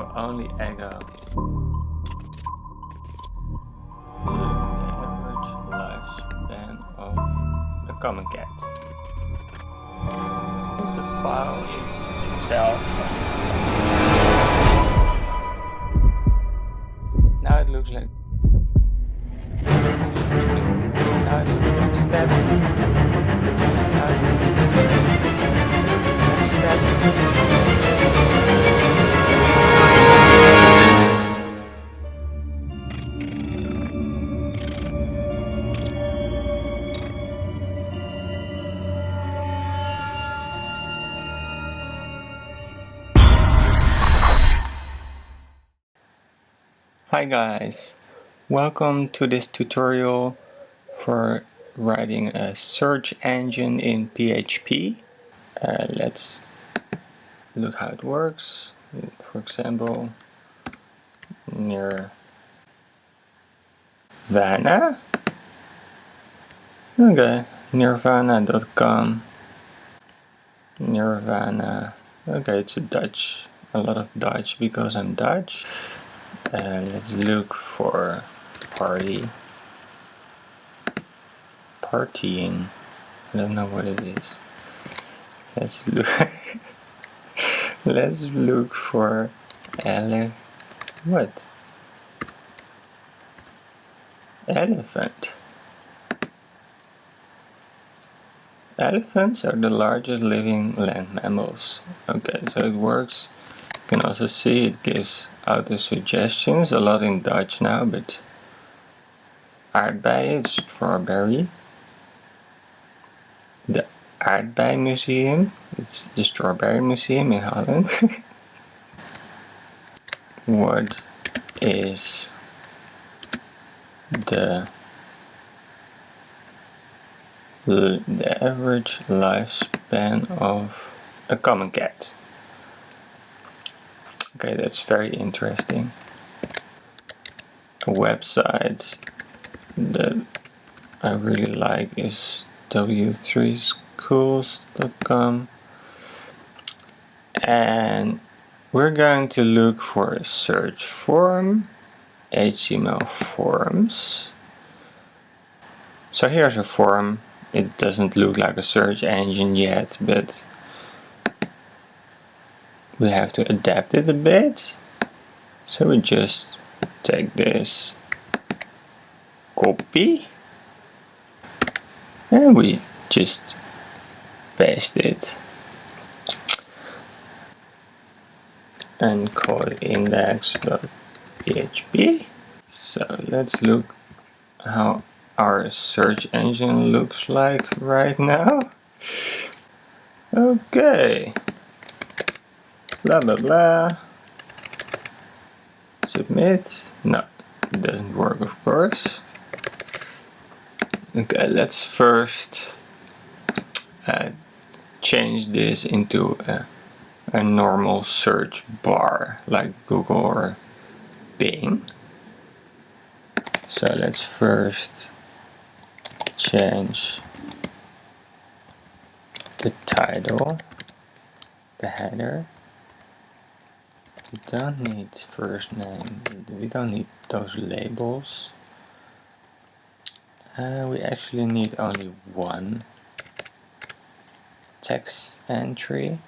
will only echo the average lifespan of a common cat. Since the file is itself, now it looks like next step is Hi guys, welcome to this tutorial for writing a search engine in PHP. Let's look how it works. For example, Nirvana. Okay, nirvana.com. Nirvana. Okay, it's a lot of Dutch because I'm Dutch. Let's look for partying. I don't know what it is. Let's look for elephant. Elephants are the largest living land mammals. Okay, so it works. You can also see it gives auto suggestions, a lot in Dutch now, but aardbeien is strawberry. The Aardbei Museum, it's the Strawberry Museum in Holland. What is the average lifespan of a common cat? Okay, that's very interesting. A website that I really like is ℭ𝔬𝔡𝔢.com, and we're going to look for a search form, HTML forms. So here's a form. It doesn't look like a search engine yet, but we have to adapt it a bit. So we just take this, copy, and we just paste it and call it index.php. So let's look how our search engine looks like right now. Okay, blah blah blah, submit. No, it doesn't work, of course. Okay, let's first change this into a normal search bar like Google or Bing. So let's first change the title, the header. We don't need first name, we don't need those labels. We actually need only one text entry,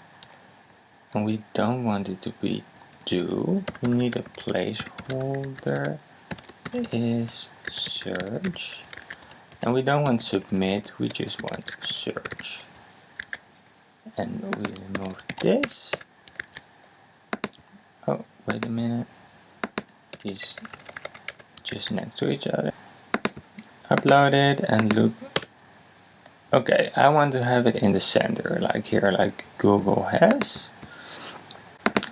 and we don't want it to be do. We need a placeholder is search, and we don't want submit, we just want search. And we remove this. Oh, wait a minute, these just next to each other. Upload it and look. Okay, I want to have it in the center, like here, like Google has.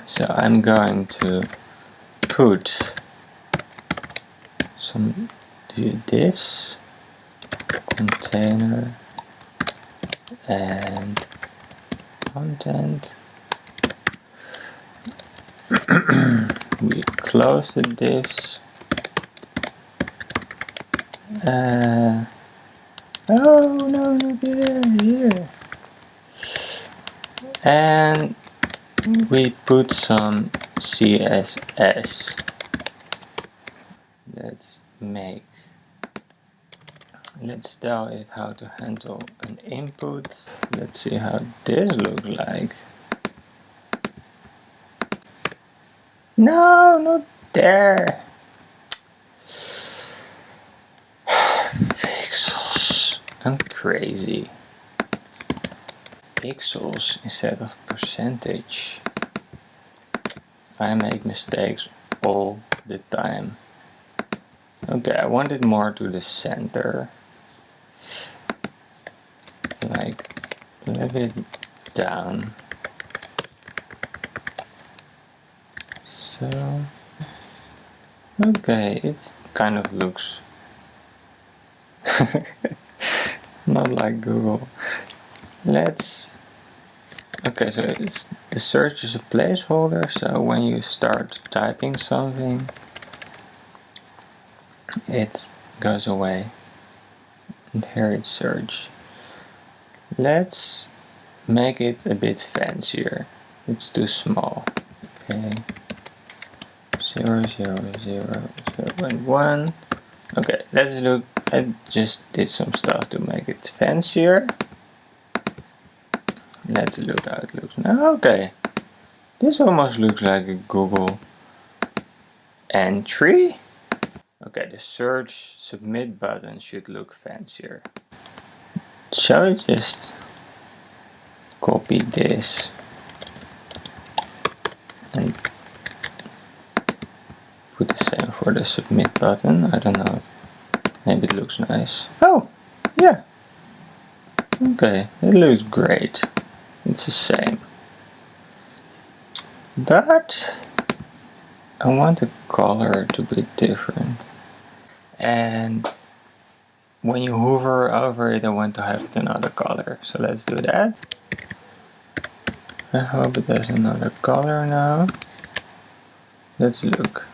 So I'm going to put some divs, container, and content. We close the divs. Oh no, here. And we put some CSS. Let's tell it how to handle an input. Let's see how this looks like. No, not there. Pixels. I'm crazy. Pixels instead of percentage. I make mistakes all the time. Okay, I want it more to the center. Like a little bit down. So, okay, it kind of looks not like Google. Okay, so the search is a placeholder, so when you start typing something, it goes away. And here it's search. Let's make it a bit fancier. It's too small. Okay. 0, 0, 0, 0.1. Okay, let's look. I just did some stuff to make it fancier. Let's look how it looks now. Okay, this almost looks like a Google entry. Okay, the search submit button should look fancier. Shall we just copy this and put the same for the submit button? I don't know. Maybe it looks nice. Oh, yeah. Okay, it looks great. It's the same. But I want the color to be different. And when you hover over it, I want to have another color. So let's do that. I hope it has another color now. Let's look.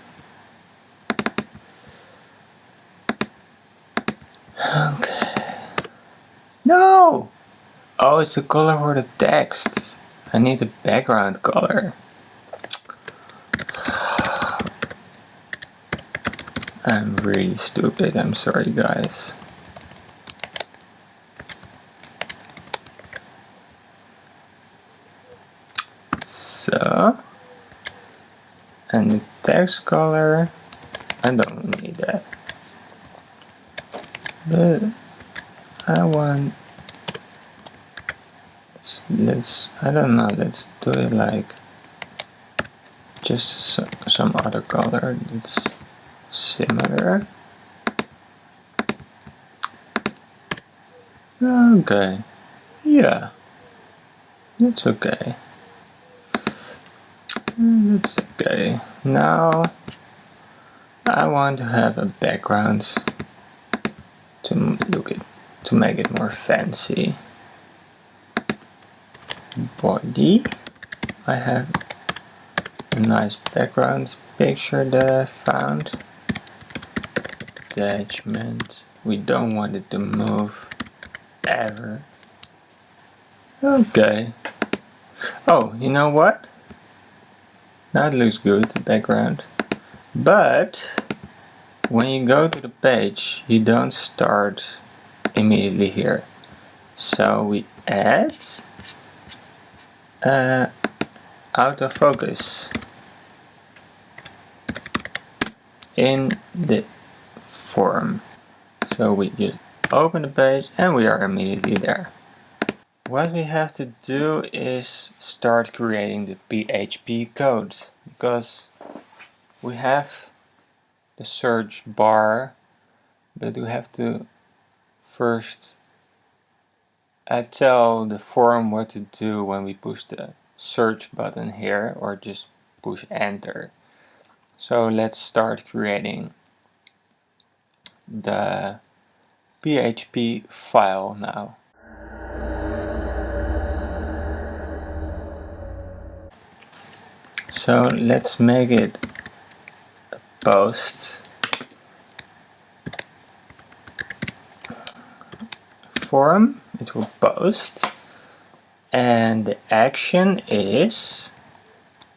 Okay. No! Oh, it's the color for the text. I need a background color. I'm really stupid, I'm sorry guys. So, and the text color, I don't need that. But I want, I don't know, let's do it like just some other color that's similar. Okay, yeah, that's okay. That's okay. Now I want to have a background to make it more fancy. Body. I have a nice background picture that I found. Attachment. We don't want it to move ever. Okay. Oh, you know what? Now it looks good, the background. But when you go to the page, you don't start immediately here. So we add autofocus in the form. So we just open the page and we are immediately there. What we have to do is start creating the PHP code, because we have the search bar, but we have to first tell the form what to do when we push the search button here, or just push enter. So let's start creating the PHP file now. So let's make it a post form. It will post, and the action is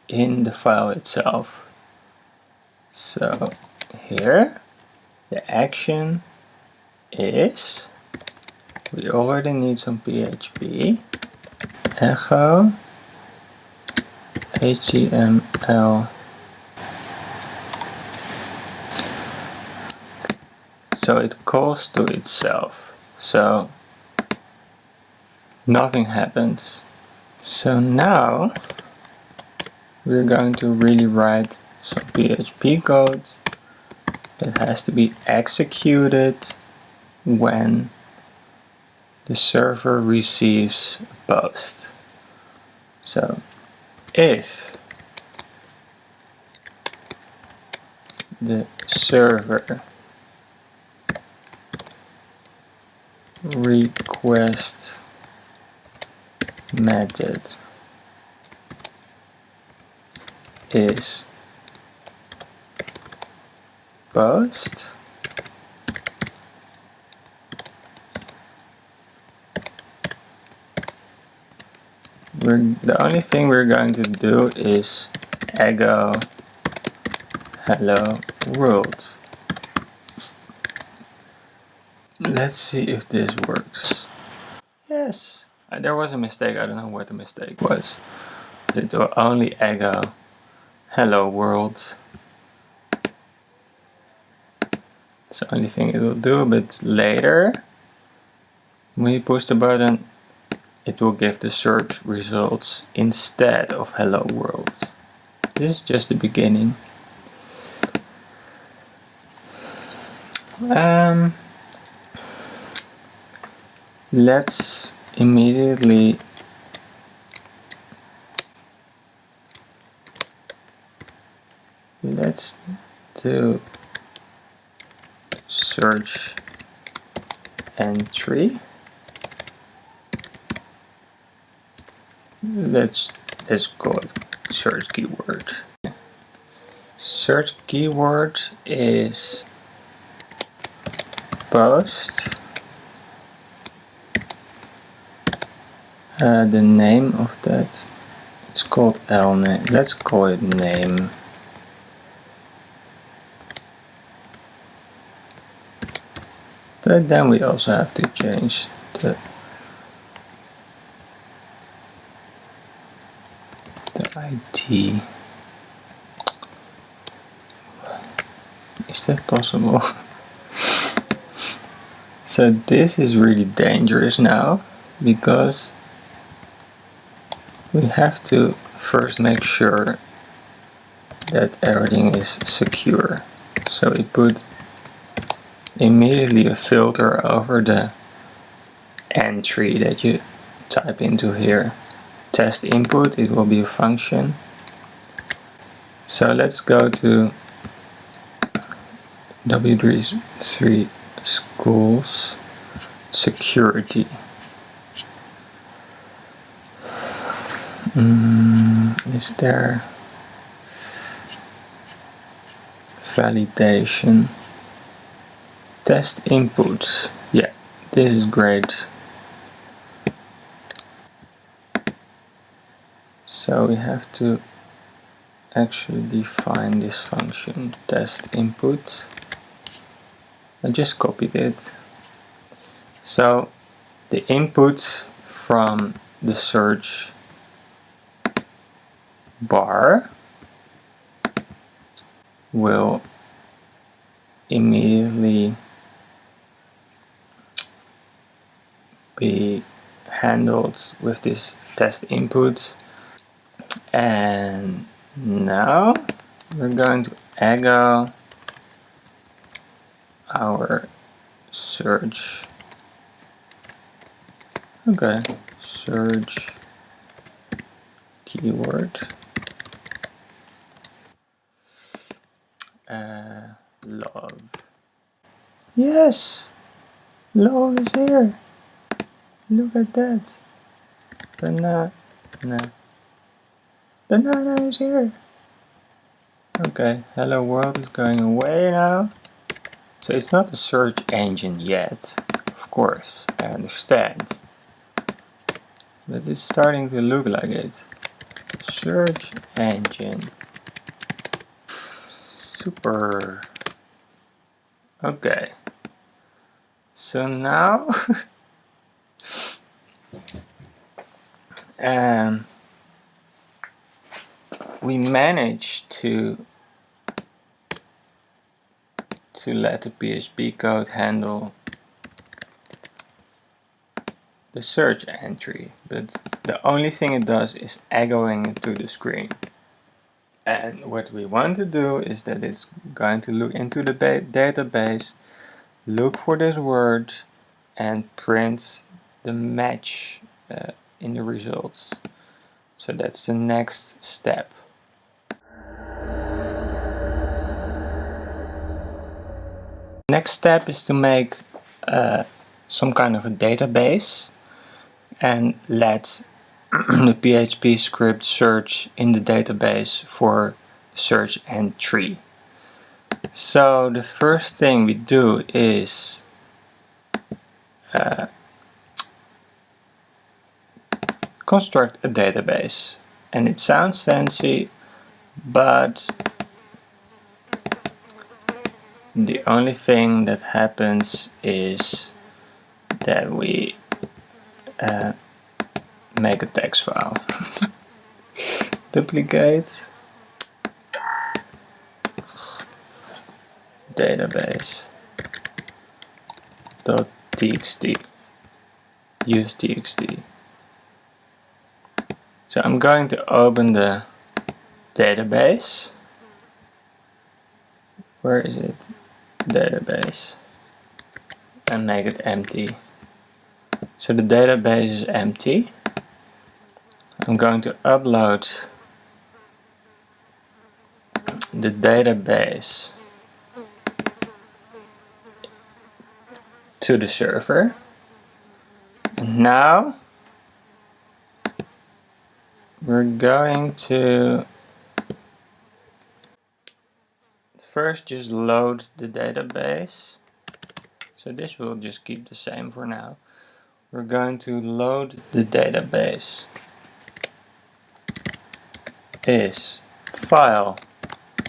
in the file itself. So here the action is, we already need some PHP, echo HTML. So it calls to itself, so nothing happens. So now we're going to really write some PHP code that has to be executed when the server receives a post. So if the server request method is post, the only thing we're going to do is echo hello world. Let's see if this works. Yes, there was a mistake. I don't know what the mistake was. It will only echo hello world. It's the only thing it will do, but later when you push the button it will give the search results instead of hello world. This is just the beginning. Let's immediately do search entry. Let's call it search keyword. Search keyword is post. The name of that, it's called ℭ. Let's call it name. But then we also have to change the ID. Is that possible? So this is really dangerous now, because we have to first make sure that everything is secure. So we put immediately a filter over the entry that you type into here. Test input, it will be a function. So let's go to W3 schools security. Is there validation? Test inputs. Yeah, this is great. So we have to actually define this function, test input. I just copied it. So the input from the search bar will immediately be handled with this test input. And now we're going to echo our search. Okay, search keyword. Love. Yes, love is here. Look at that. Banana. Banana is here. Okay, hello world is going away now. So it's not a search engine yet, of course, I understand. But it's starting to look like it. search engine. Super. Okay. So now we managed to let the PHP code handle the search entry, but the only thing it does is echoing it to the screen. And what we want to do is that it's going to look into the database, look for this word, and print the match in the results. So that's the next step. Next step is to make some kind of a database and let the PHP script search in the database for search entry. So the first thing we do is construct a database, and it sounds fancy, but the only thing that happens is that we make a text file. Duplicate database.txt, use txt. So I'm going to open the database. Where is it? Database. And make it empty. So the database is empty. I'm going to upload the database to the server. And now we're going to first just load the database. So this will just keep the same for now. We're going to load the database. Is file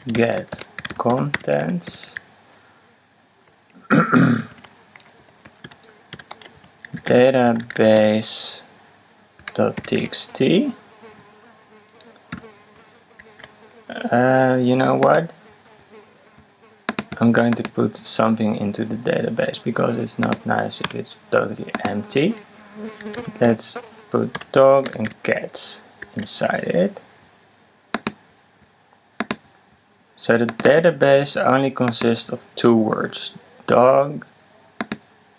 get contents database.txt. You know what? I'm going to put something into the database because it's not nice if it's totally empty. Let's put dog and cats inside it. So the database only consists of two words, dog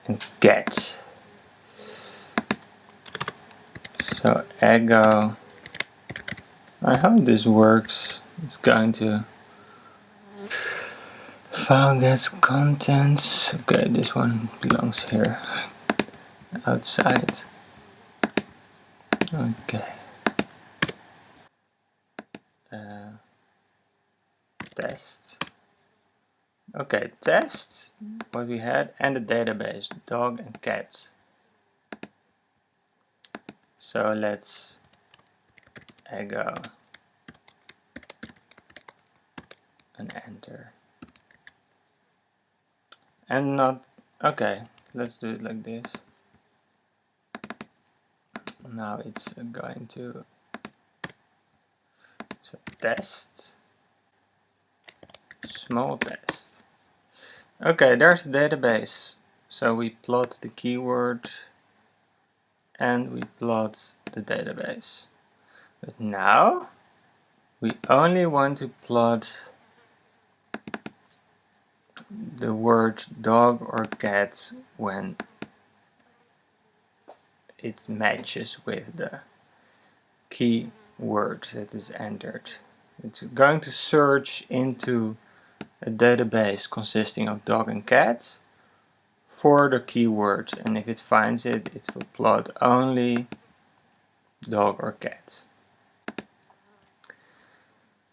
and cat. So echo, I hope this works. It's going to file gets contents. Okay, this one belongs here, outside. Okay. Test. Okay, test what we had and the database, dog and cat. So let's echo and enter. And not, okay, let's do it like this. Now it's going to, so test, small test. Okay, there's the database. So we plot the keyword and we plot the database. But now we only want to plot the word dog or cat when it matches with the keyword that is entered. It's going to search into a database consisting of dog and cat for the keyword, and if it finds it, it will plot only dog or cat.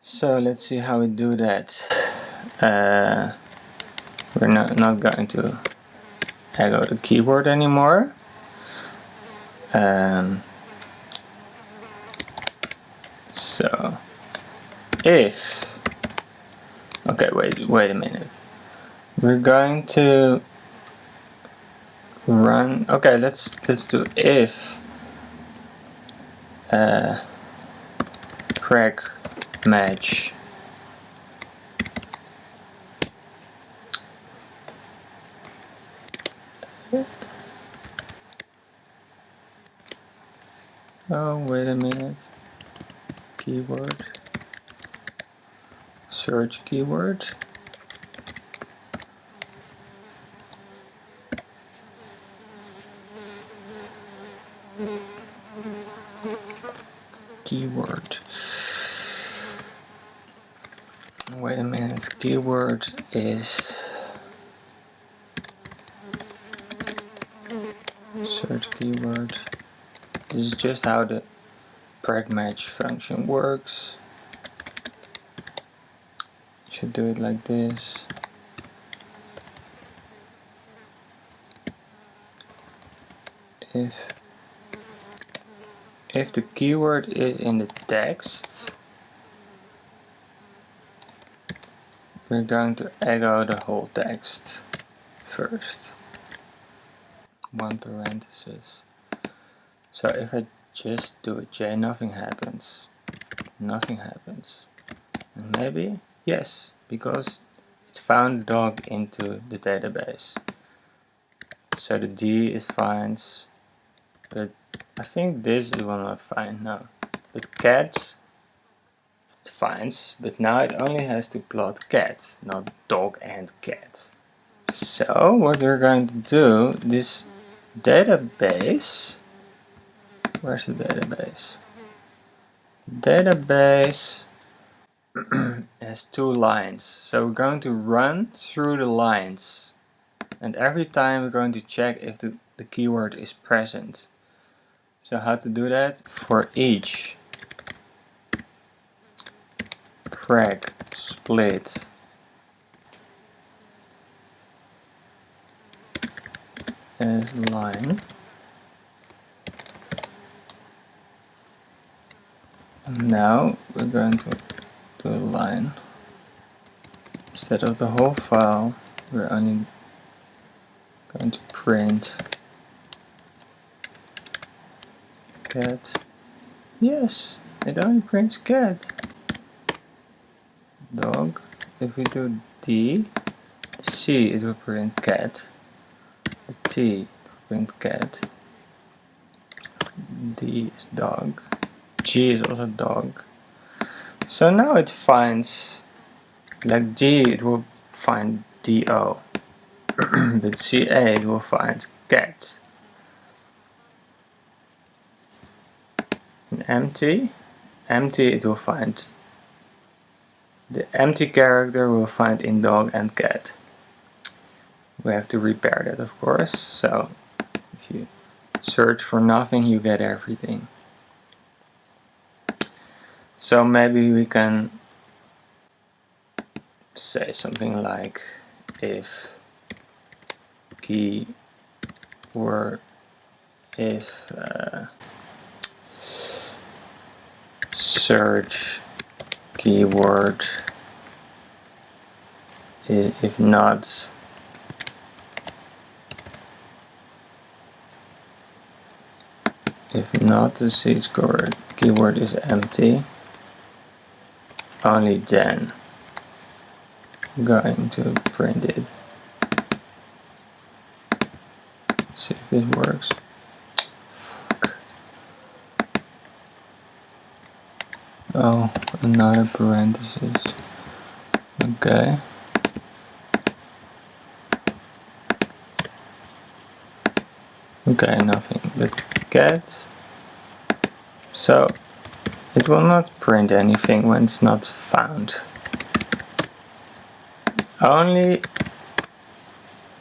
So let's see how we do that. We're not going to echo the keyword anymore. So if, okay, wait a minute. We're going to run, okay, let's do if preg match oh, wait a minute, keyword, search keyword, keyword, wait a minute, keyword is search keyword. This is just how the preg match function works. Should do it like this. If the keyword is in the text, we're going to echo the whole text first. One parenthesis. So if I just do a J, nothing happens. Nothing happens. And maybe, yes, because it found dog into the database. So the D it finds, but I think this it will not find, no. But cat it finds, but now it only has to plot cat, not dog and cat. So what we're going to do, this database, where's the database? Database has 2 lines, so we're going to run through the lines, and every time we're going to check if the keyword is present. So how to do that? For each preg split as line, and now we're going to do a line. Instead of the whole file, we're only going to print cat. Yes, it only prints cat. Dog. If we do D, C it will print cat. T print cat. D is dog. G is also dog. So now it finds, like D it will find DO. But CA it will find cat. And empty it will find, the empty character will find in dog and cat. We have to repair that, of course. So if you search for nothing, you get everything. So maybe we can say something like if keyword, if search keyword, if not the search keyword is empty, only then going to print it. Let's see if it works. Fuck. Oh, another parenthesis. Okay. Okay, nothing but cat. So it will not print anything when it's not found. Only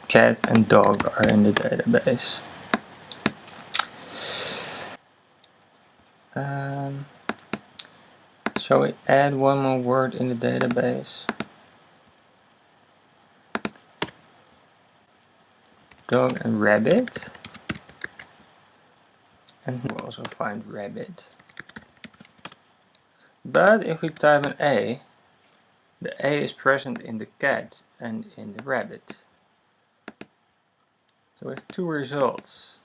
cat and dog are in the database. Shall we add one more word in the database? Dog and rabbit. And we'll also find rabbit. But if we type an A, the A is present in the cat and in the rabbit. So we have two results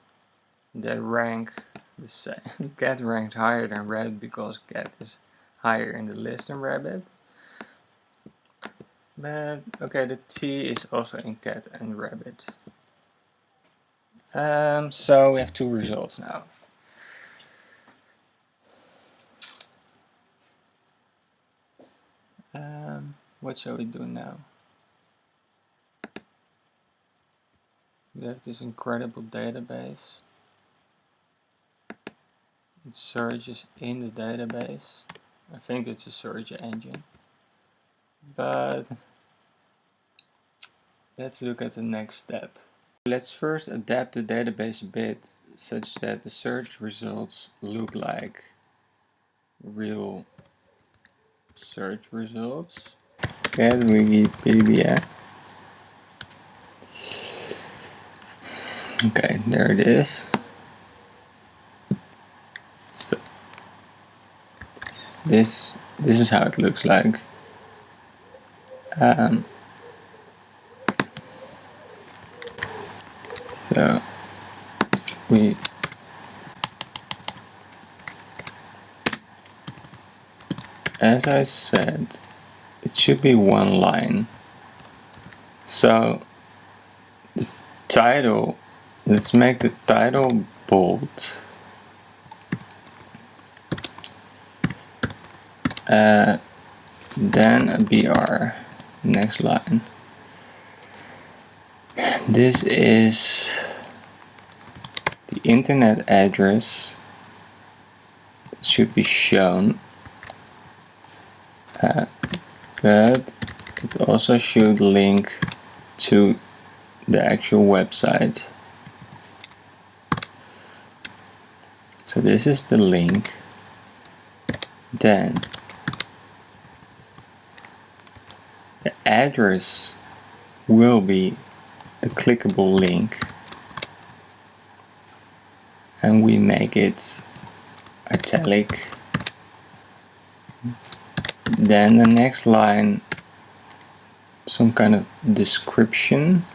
that rank the same. Cat ranked higher than rabbit because cat is higher in the list than rabbit. But okay, the T is also in cat and rabbit. So we have two results now. What shall we do now? We have this incredible database. It searches in the database. I think it's a search engine. But let's look at the next step. Let's first adapt the database a bit such that the search results look like real search results. Get Wikipedia. Okay, there it is. So this is how it looks like. So we as I said, it should be one line. So the title, let's make the title bold. Then a BR. Next line. This is the internet address that should be shown, but it also should link to the actual website. So this is the link. Then the address will be the clickable link, and we make it italic. Then the next line, some kind of description.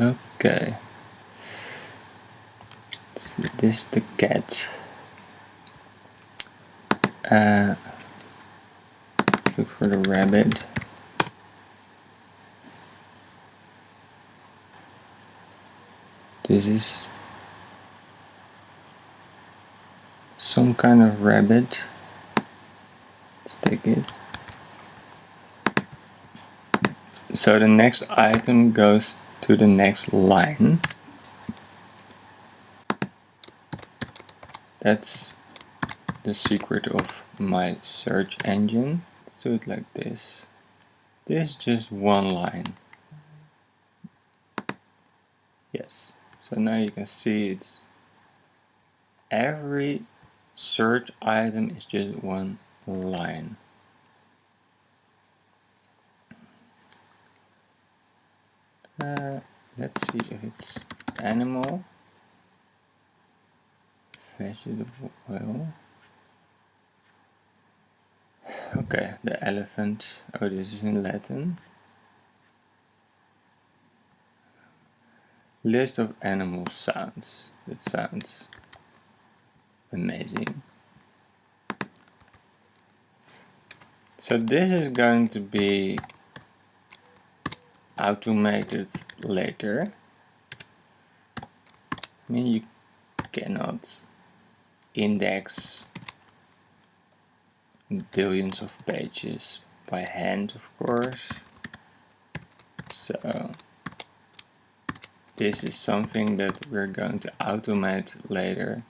Okay, so this is the cat. Look for the rabbit. This is some kind of rabbit. Let's take it. So the next item goes to the next line. That's the secret of my search engine. Let's do it like this. This is just one line. Yes. So now you can see it's every search item is just one line. Let's see if it's animal, vegetable oil. Okay, the elephant. Oh, this is in Latin. List of animal sounds. That sounds amazing. So this is going to be automated later. I mean, you cannot index billions of pages by hand, of course. So this is something that we're going to automate later,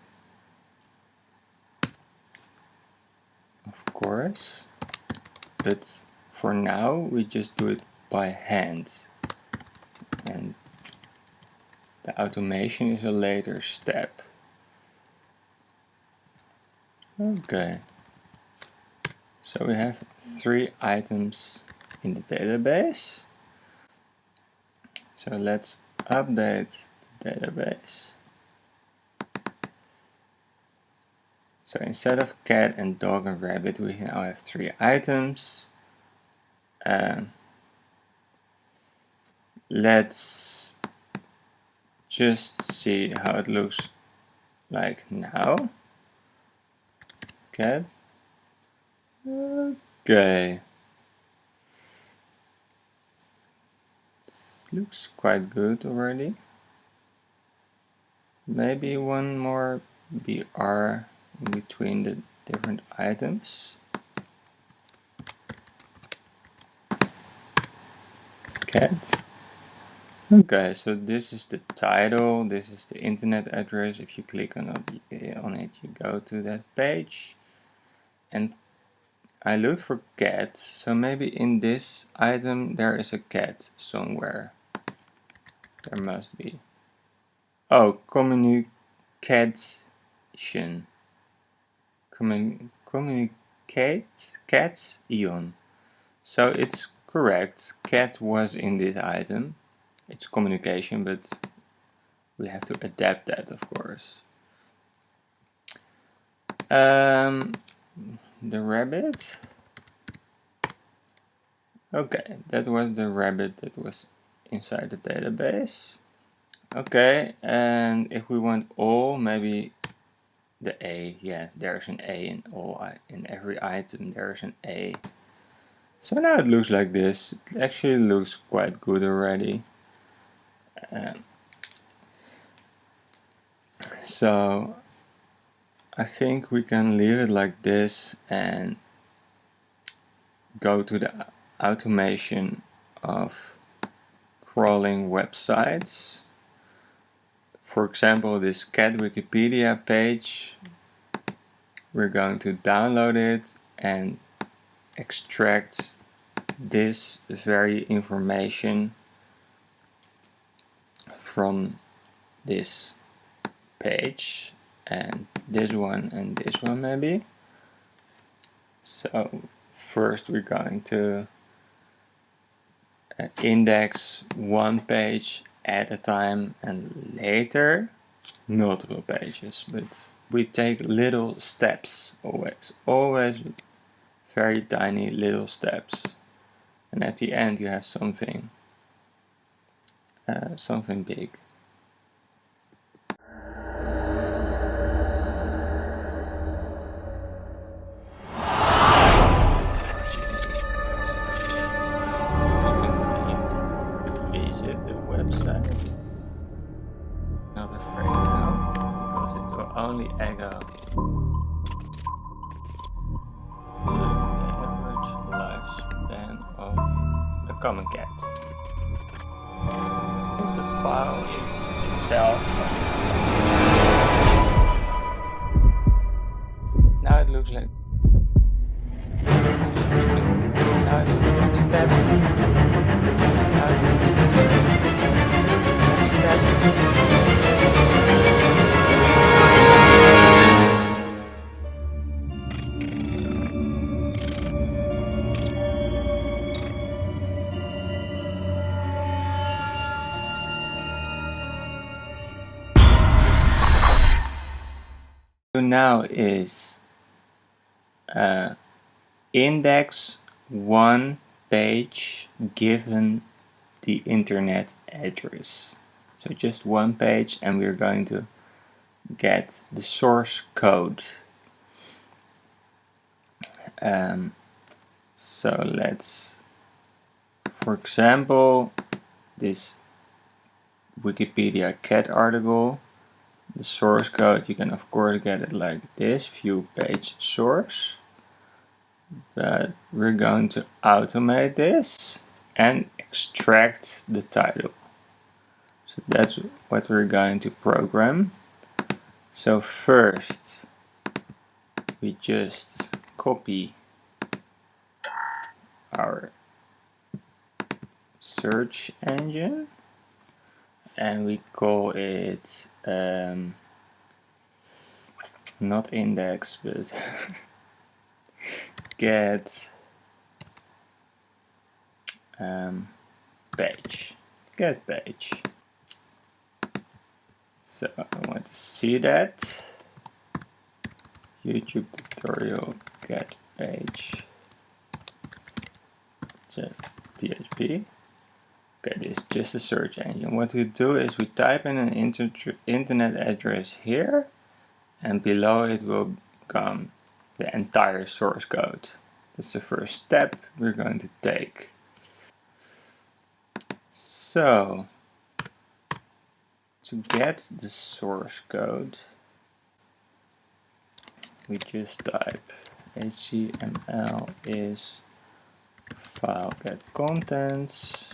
of course. But for now, we just do it by hand. And the automation is a later step. Okay. So we have 3 items in the database. So let's update the database. So instead of cat and dog and rabbit, we now have 3 items. Let's just see how it looks like now. Cat. Okay. Looks quite good already. Maybe one more BR in between the different items. Cat. Okay, so this is the title, this is the internet address. If you click on it, you go to that page. And I looked for cat, so maybe in this item there is a cat somewhere. There must be. Oh, communication. Communicate, cats, №𝔬𝔢𝔞𝔯𝔬𝔪. So it's correct, cat was in this item. It's communication, but we have to adapt that, of course. The rabbit. Okay, that was the rabbit that was inside the database. Okay, and if we want all, maybe the A. Yeah, there's an A in all. In every item there's an A. So now it looks like this. It actually looks quite good already. So I think we can leave it like this and go to the automation of crawling websites. For example, this cat Wikipedia page, we're going to download it and extract this very information from this page, and this one and this one maybe. So first we're going to index one page at a time and later multiple pages, but we take little steps always very tiny little steps, and at the end you have something big. Visit the website. Not afraid now, because it will only echo the average lifespan of a common cat. Because the file is itself. Now it looks like. Now the next step is. Now is index one page given the internet address. So just one page, and we're going to get the source code. So let's, for example, this Wikipedia cat article, the source code, you can of course get it like this, view page source. But we're going to automate this and extract the title. So that's what we're going to program. So first we just copy our search engine and we call it not index but get page. Get page. So I want to see that. YouTube tutorial get page PHP. Okay, this is just a search engine. What we do is we type in an internet address here, and below it will come the entire source code. That's the first step we're going to take. So, to get the source code, we just type HTML is file get contents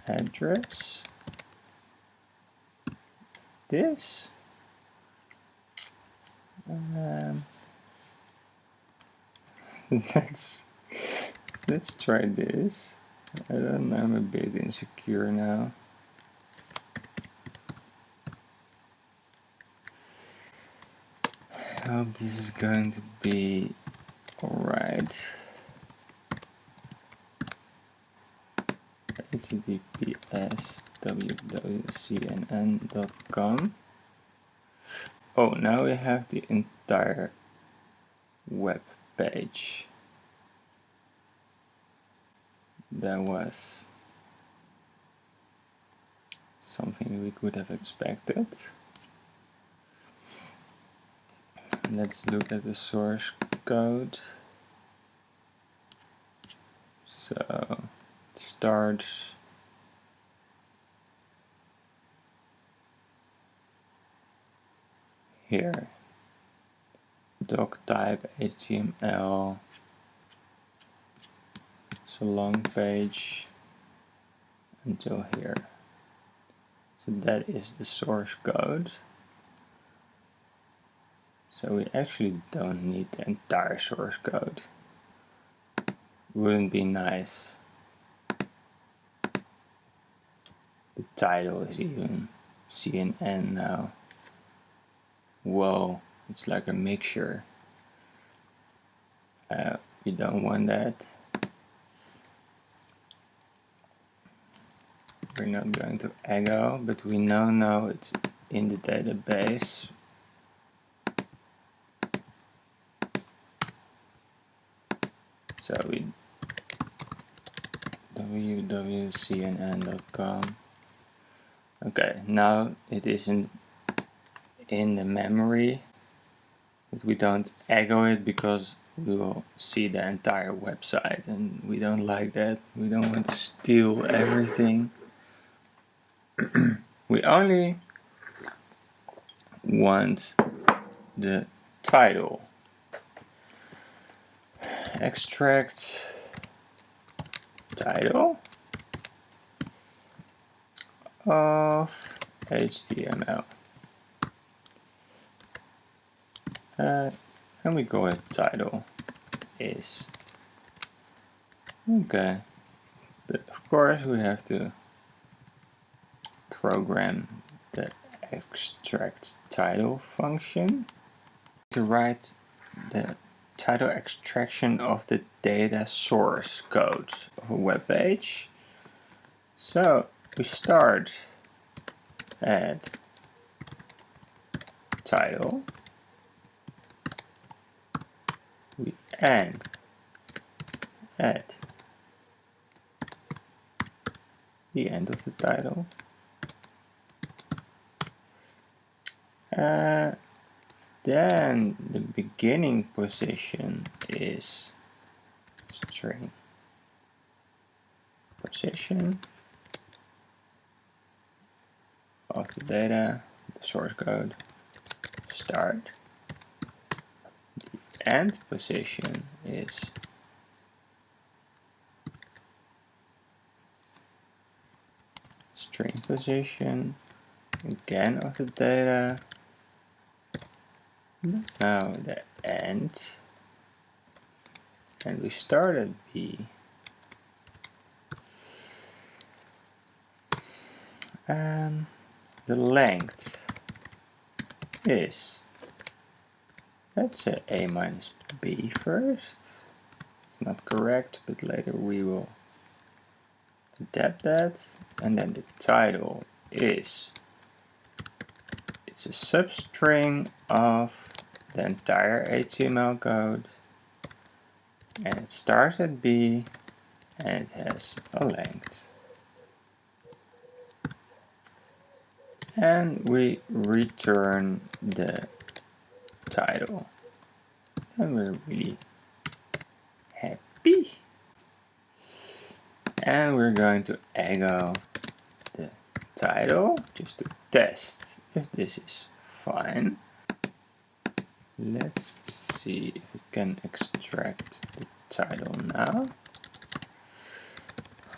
address this. Let's try this. I don't know, I'm a bit insecure now. I hope this is going to be alright. https://www.cnn.com. Oh, now we have the entire web page. That was something we could have expected. Let's look at the source code. So it starts here. Doc type HTML. It's a long page until here. So that is the source code. So we actually don't need the entire source code. Wouldn't be nice. The title is even CNN now. Whoa, it's like a mixture. You don't want that. We're not going to echo, but we know it's in the database. So we www.cnn.com. Okay, now it isn't in the memory, but we don't echo it because we will see the entire website, and we don't like that. We don't want to steal everything. We only want the title. Extract title of HTML. And we go with title is. Okay. But of course we have to program the extract title function to write the title extraction of the data source code of a web page. So we start at title, we end at the end of the title. Then the beginning position is string position of the data, the source code, start. The end position is string position, again of the data. Now the end, and we start at B. The length is, let's say A minus B first. It's not correct, but later we will adapt that. And then the title is it's a substring of the entire HTML code, and it starts at B, and it has a length. And we return the title, and we're really happy. And we're going to echo the title just to test if this is fine. Let's see if it can extract the title now.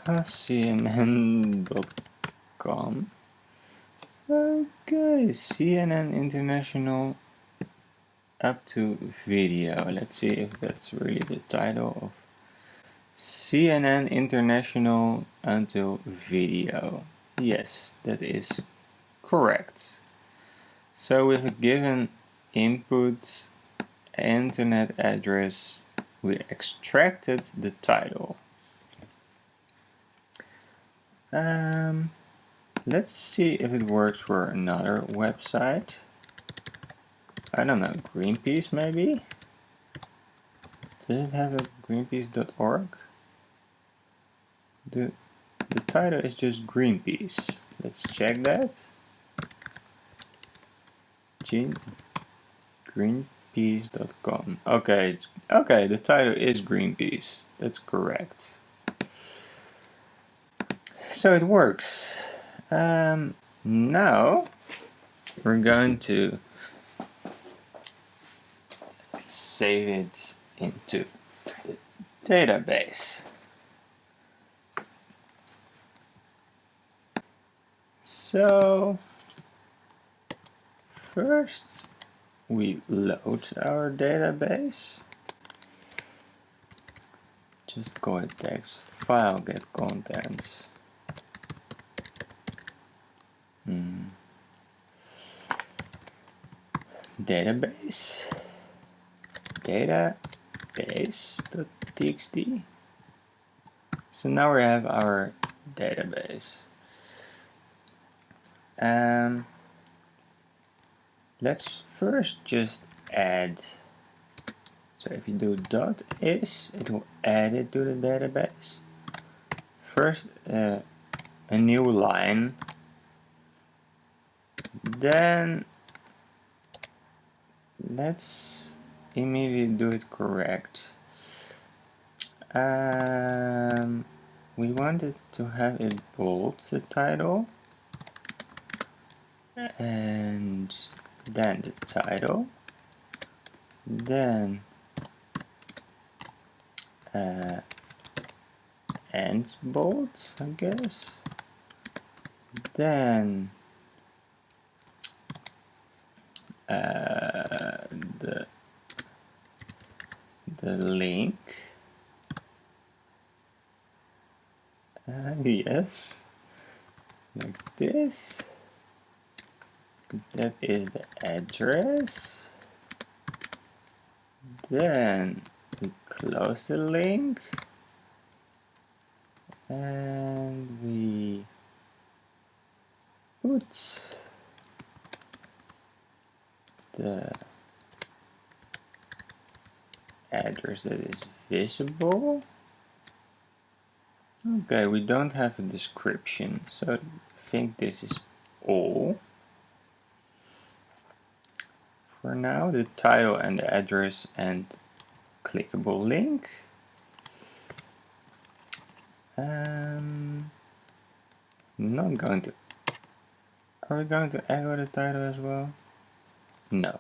ℭ𝔬𝔤𝔞𝔯𝔬𝔪. Okay, CNN International up to video. Let's see if that's really the title of CNN International until video. Yes, that is correct. So with a given input internet address, we extracted the title. Let's see if it works for another website. I don't know, Greenpeace maybe? Does it have a greenpeace.org? The title is just Greenpeace. Let's check that. Greenpeace.com. Okay, okay, the title is Greenpeace. That's correct. So it works. Now we're going to save it into the database. So first we load our database. Just call it text file get contents. database.txt. So now we have our database. Let's first just add. So if you do .is, it will add it to the database. First a new line, then let's immediately do it correct. We wanted to have it bold, the title, and then the title, then and bold, I guess, then the link, yes, like this. That is the address. Then we close the link and we put the address that is visible. Okay, we don't have a description, so I think this is all. For now, the title and the address and clickable link. Not going to. Are we going to echo the title as well? No.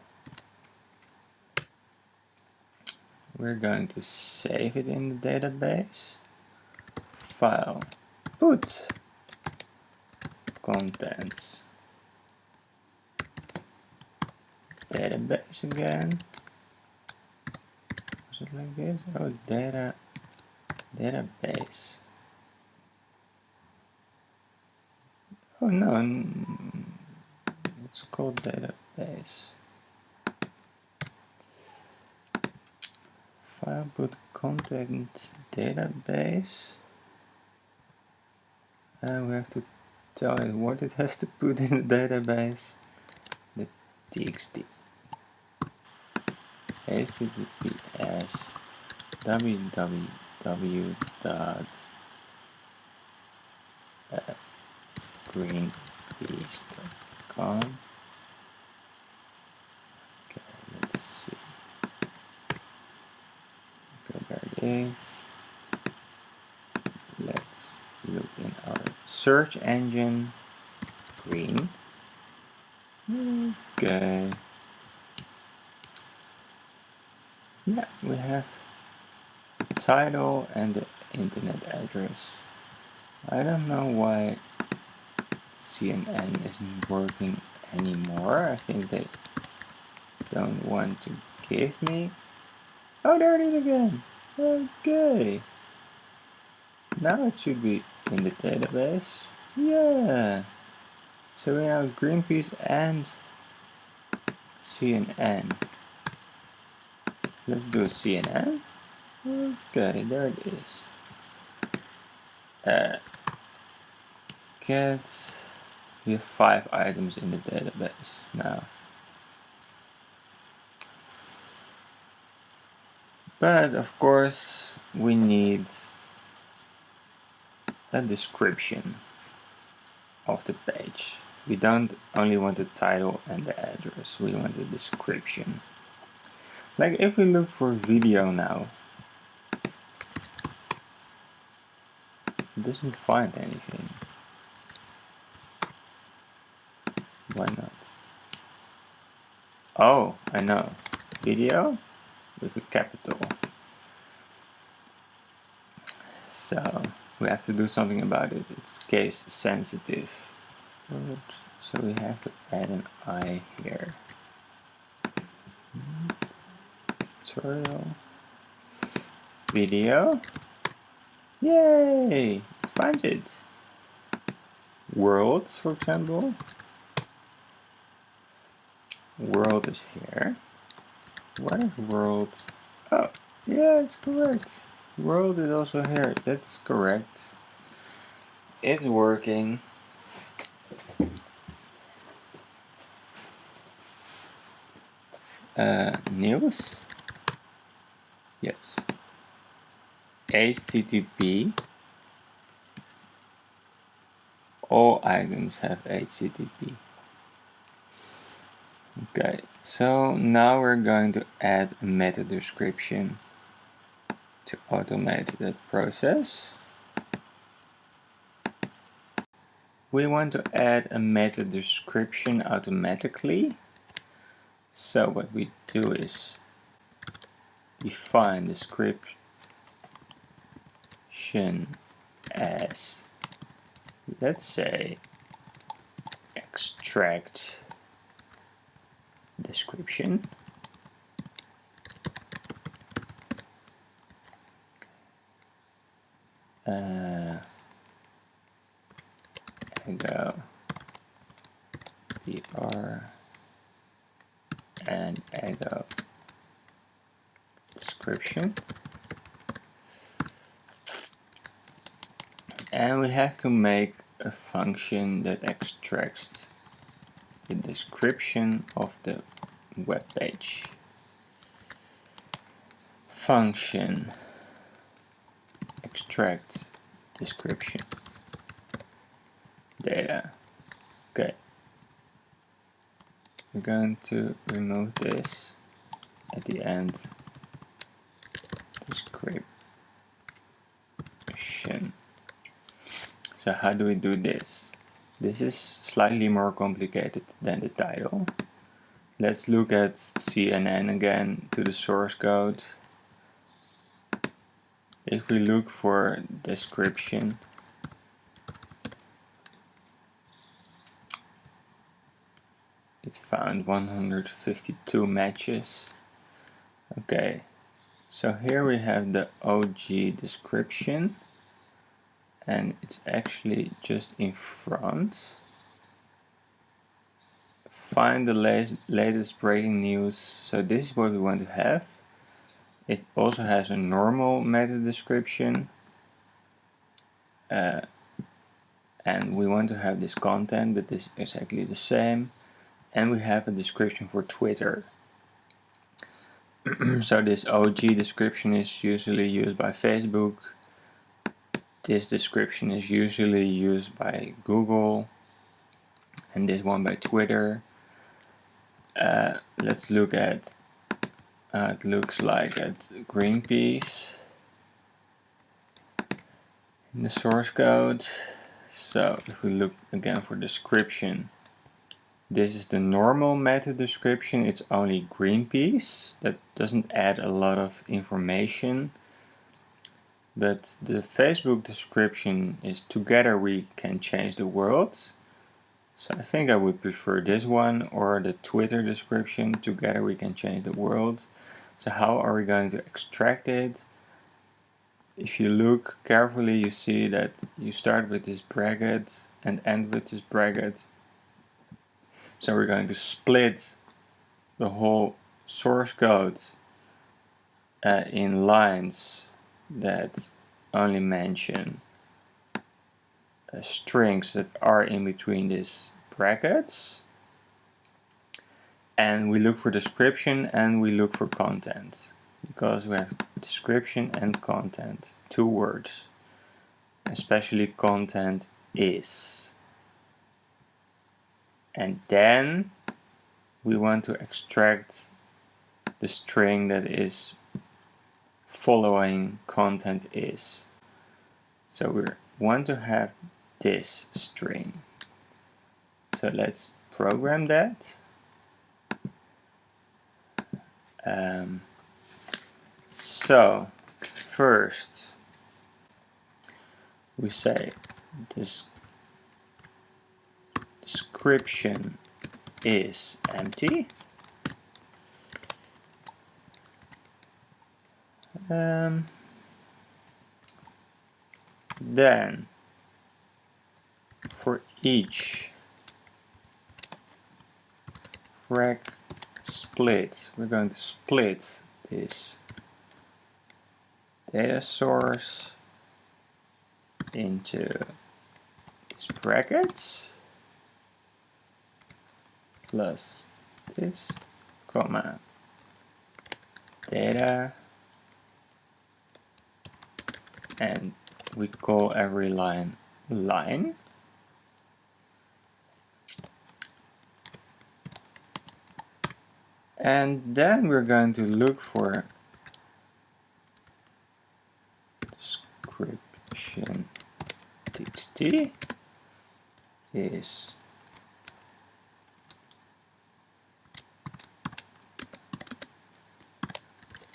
We're going to save it in the database. File, put contents. Database again. Is it like this? Oh, database. Oh no, it's called database. File, put content database. And we have to tell it what it has to put in the database. The txt. https www.greenpeace.com. Okay, let's see. Okay, there it is. Let's look in our search engine. Green. Okay. Yeah, we have the title and the internet address. I don't know why CNN isn't working anymore. I think they don't want to give me. Oh, there it is again. Okay. Now it should be in the database. Yeah. So we have Greenpeace and CNN. Let's do CNN. Okay, there it is. Cats. We have 5 items in the database now. But of course, we need a description of the page. We don't only want the title and the address, we want a description. Like if we look for video now, it doesn't find anything. Why not? Oh, I know. Video with a capital. So we have to do something about it. It's case sensitive. Oops. So we have to add an I here. Tutorial. Video. Yay! It finds it. World, for example. World is here. What is world? Oh, yeah, it's correct. World is also here. That's correct. It's working. News? Yes. HTTP. All items have HTTP. Okay, so now we're going to add a meta description to automate that process. We want to add a meta description automatically. So what we do is define description as, let's say, extract description. Ego PR and ego description. And we have to make a function that extracts the description of the web page. Function extract description data. Okay. We're going to remove this at the end. Description. So how do we do this? This is slightly more complicated than the title. Let's look at CNN again to the source code. If we look for description, it's found 152 matches. Okay, so here we have the OG description, and it's actually just in front. Find the latest breaking news. So this is what we want to have. It also has a normal meta description, and we want to have this content, but this is exactly the same. and we have a description for Twitter. So this OG description is usually used by Facebook. This description is usually used by Google, and this one by Twitter. Let's look at it looks like at Greenpeace in the source code. So if we look again for description, this is the normal meta description. It's only Greenpeace. That doesn't add a lot of information. But the Facebook description is together we can change the world. So I think I would prefer this one, or the Twitter description, together we can change the world. So how are we going to extract it? If you look carefully, you see that you start with this bracket and end with this bracket. So we're going to split the whole source code in lines that only mention strings that are in between these brackets. And we look for description and we look for content, because we have description and content, 2 words, especially content is. And then we want to extract the string that is following content is. So we want to have this string. So let's program that. So first we say this description is empty. Then for each frag split, we're going to split this data source into these brackets plus this comma data, and we call every line line. And then we're going to look for description txt is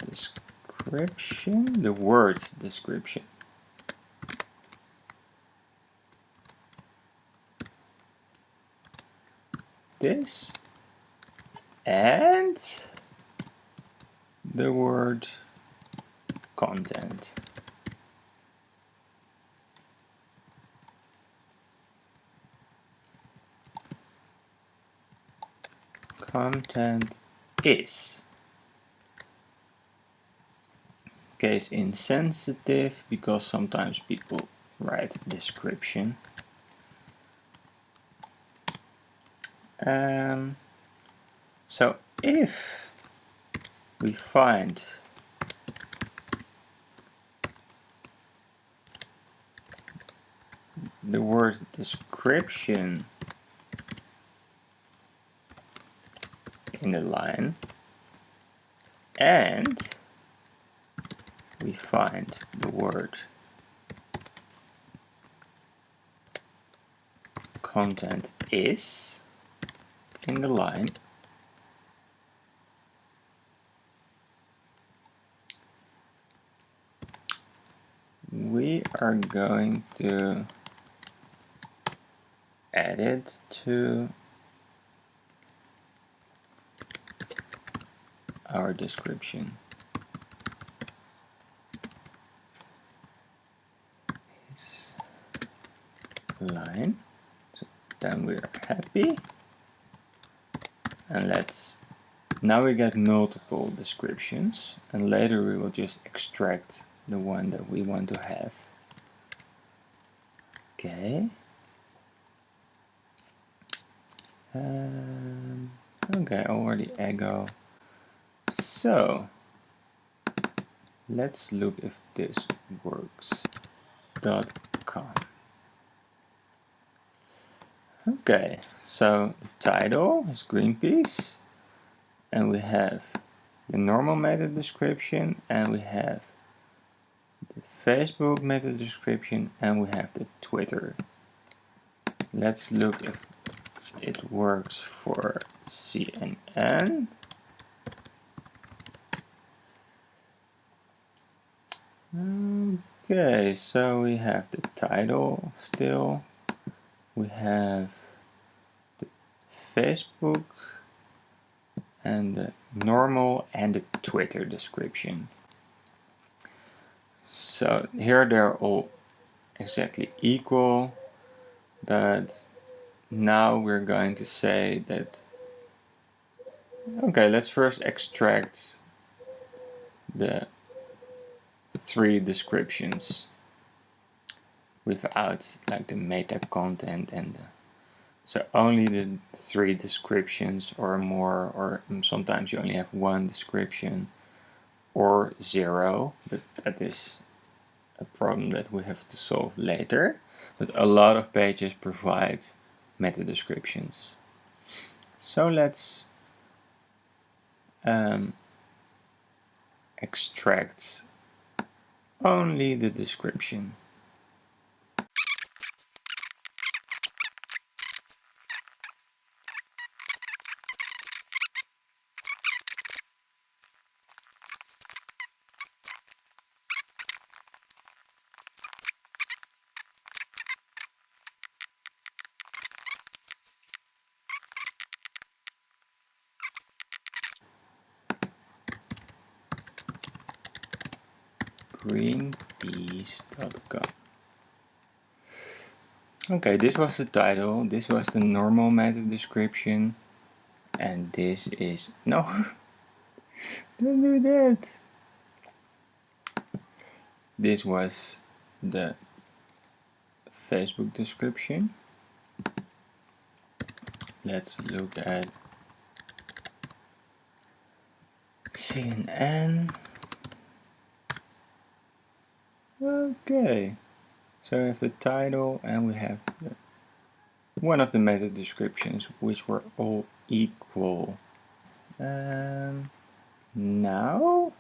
description, the word description. This and the word content. Content is. Case insensitive because sometimes people write description. So if we find the word description in the line and we find the word content is in the line, we are going to add it to our description. This line. So then we're happy. And now we get multiple descriptions, and later we will just extract the one that we want to have. Okay. Okay, already echo. So let's look if this works. .com. Okay, so the title is Greenpeace, and we have the normal meta description, and we have the Facebook meta description, and we have the Twitter. Let's look if it works for CNN. Okay, so we have the title still. We have the Facebook and the normal and the Twitter description. So here they're all exactly equal, but now we're going to say that, okay, let's first extract the 3 descriptions without like the meta content and so only the 3 descriptions or more, or sometimes you only have 1 description or 0, but that is a problem that we have to solve later. But a lot of pages provide meta descriptions. So let's extract only the description. Greenpeace.com. Okay, this was the title, this was the normal meta description, and this is, no, don't do that. This was the Facebook description. Let's look at CNN. Okay, so we have the title and we have one of the meta descriptions which were all equal. Now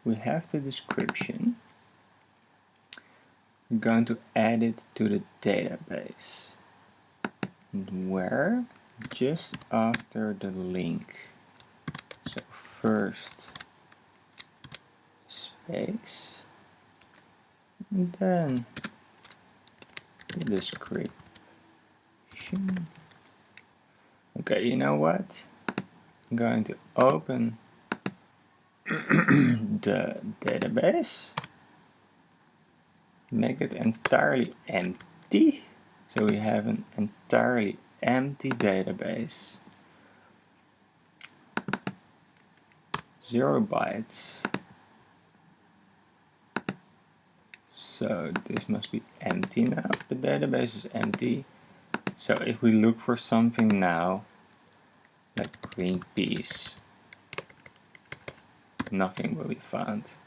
we have the description. We're going to add it to the database. And where? Just after the link. So first space, and then the description. Okay, you know what? I'm going to open the database, make it entirely empty, so we have an entirely empty database. 0 bytes. So this must be empty now. The database is empty. So if we look for something now, like Greenpeace, nothing will be found.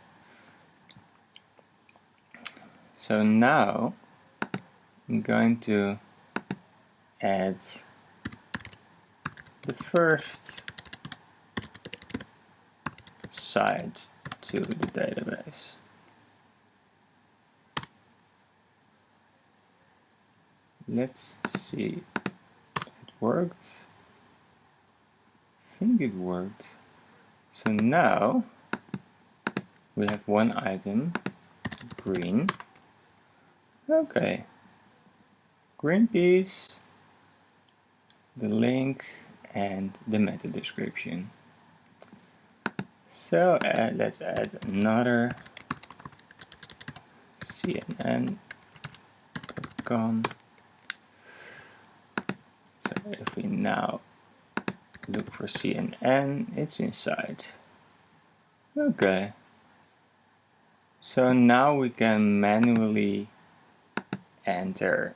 So now I'm going to add the first site to the database. Let's see if it worked. I think it worked. So now we have one item, green. Okay, Greenpeace, the link, and the meta description. So let's add another CNN.com. So if we now look for CNN, it's inside. Okay. So now we can manually enter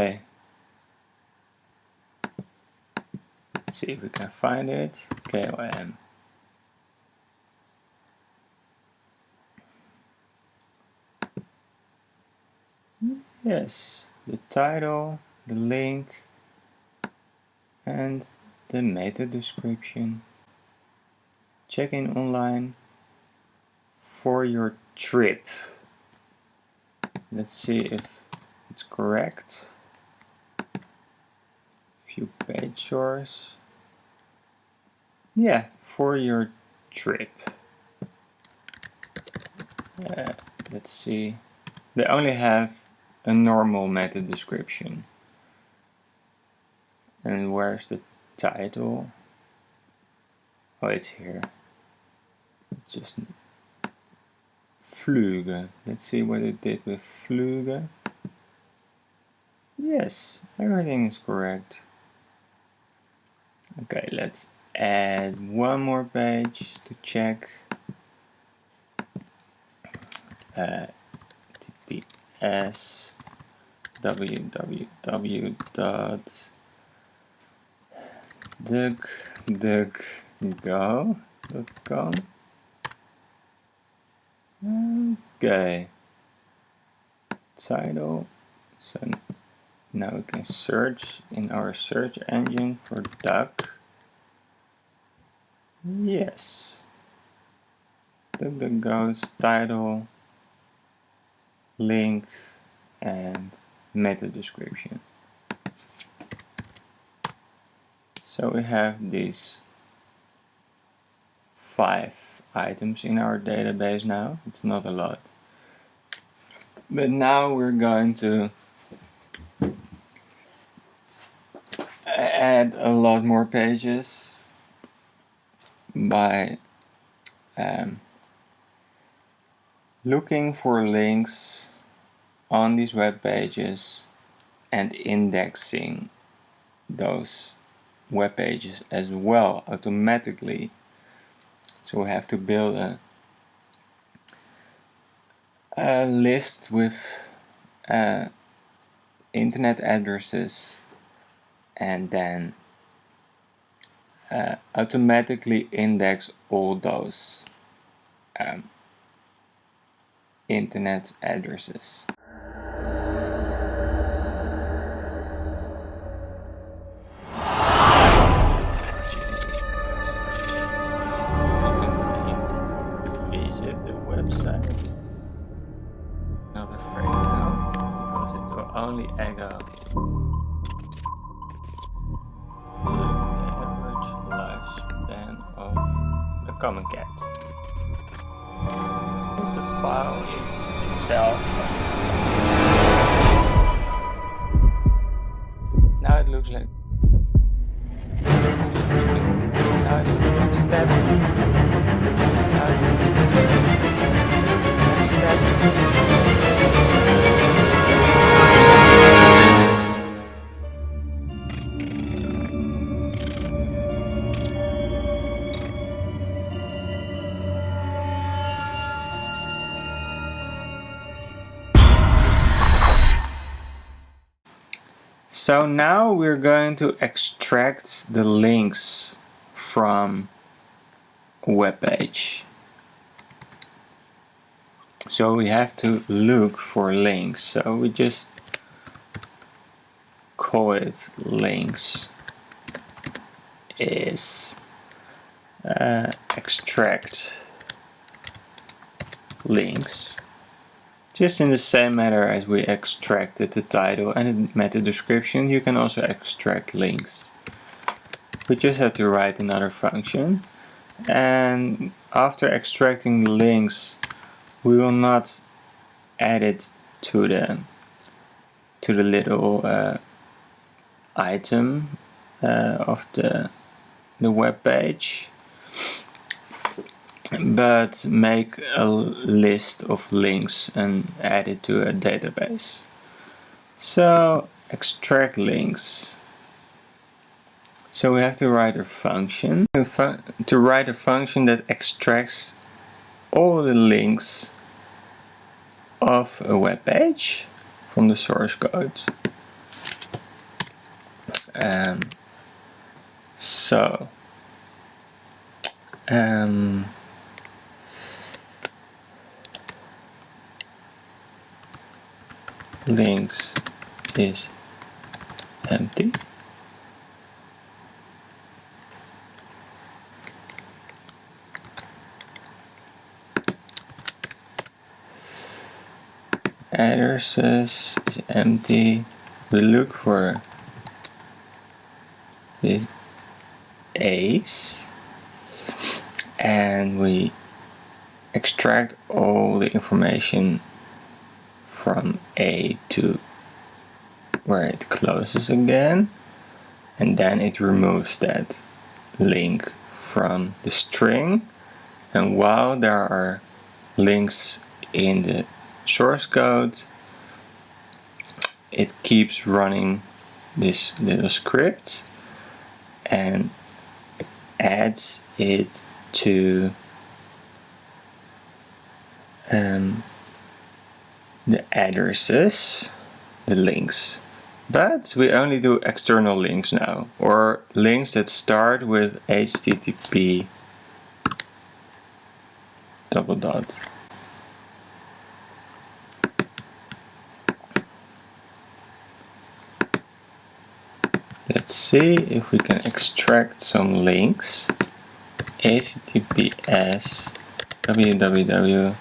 Okay. Let's see if we can find it. ℎ𝔬𝔬𝔬. Yes, the title, the link, and the meta description. Check in online for your trip. Let's see if it's correct. View page source. Yeah, for your trip. Let's see. They only have a normal meta description. And where's the title? Oh, it's here. Just ℎ𝔬𝔬𝔬. Let's see what it did with ℎ𝔬𝔬𝔬. Yes, everything is correct. Okay, let's add one more page to check. TPS www.duck go.com. Okay. Title. So now we can search in our search engine for duck. Yes. DuckDuckGo's title, link, and meta description. So we have these 5 items in our database now. It's not a lot. But now we're going to add a lot more pages by looking for links on these web pages and indexing those web pages as well automatically. So we have to build a list with internet addresses and then automatically index all those internet addresses. Visit the website. Not afraid now, because it will only echo the average lifespan of a common cat. Since the file is itself, now it looks like now it looks like statistics. So now we're going to extract the links from a web page. So we have to look for links. So we just call it links is extract links. Just in the same manner as we extracted the title and the meta description, you can also extract links. We just have to write another function, and after extracting the links, we will not add it to the little item of the web page, but make a list of links and add it to a database. So extract links. So we have to write a function to write a function that extracts all the links of a web page from the source code. Links is empty. Addresses is empty. We look for this A's and we extract all the information from A to where it closes again, and then it removes that link from the string. And while there are links in the source code, it keeps running this little script and adds it to the addresses, the links But we only do external links now, or links that start with HTTP double dot. Let's see if we can extract some links. HTTPS www.cnn.com.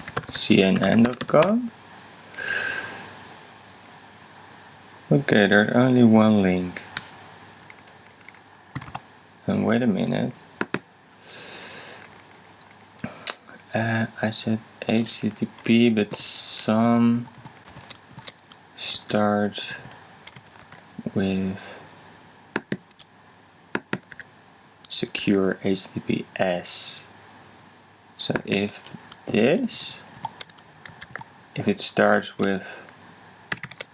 Okay, there's only one link. And wait a minute. I said HTTP, but some start with secure HTTPS. So if it starts with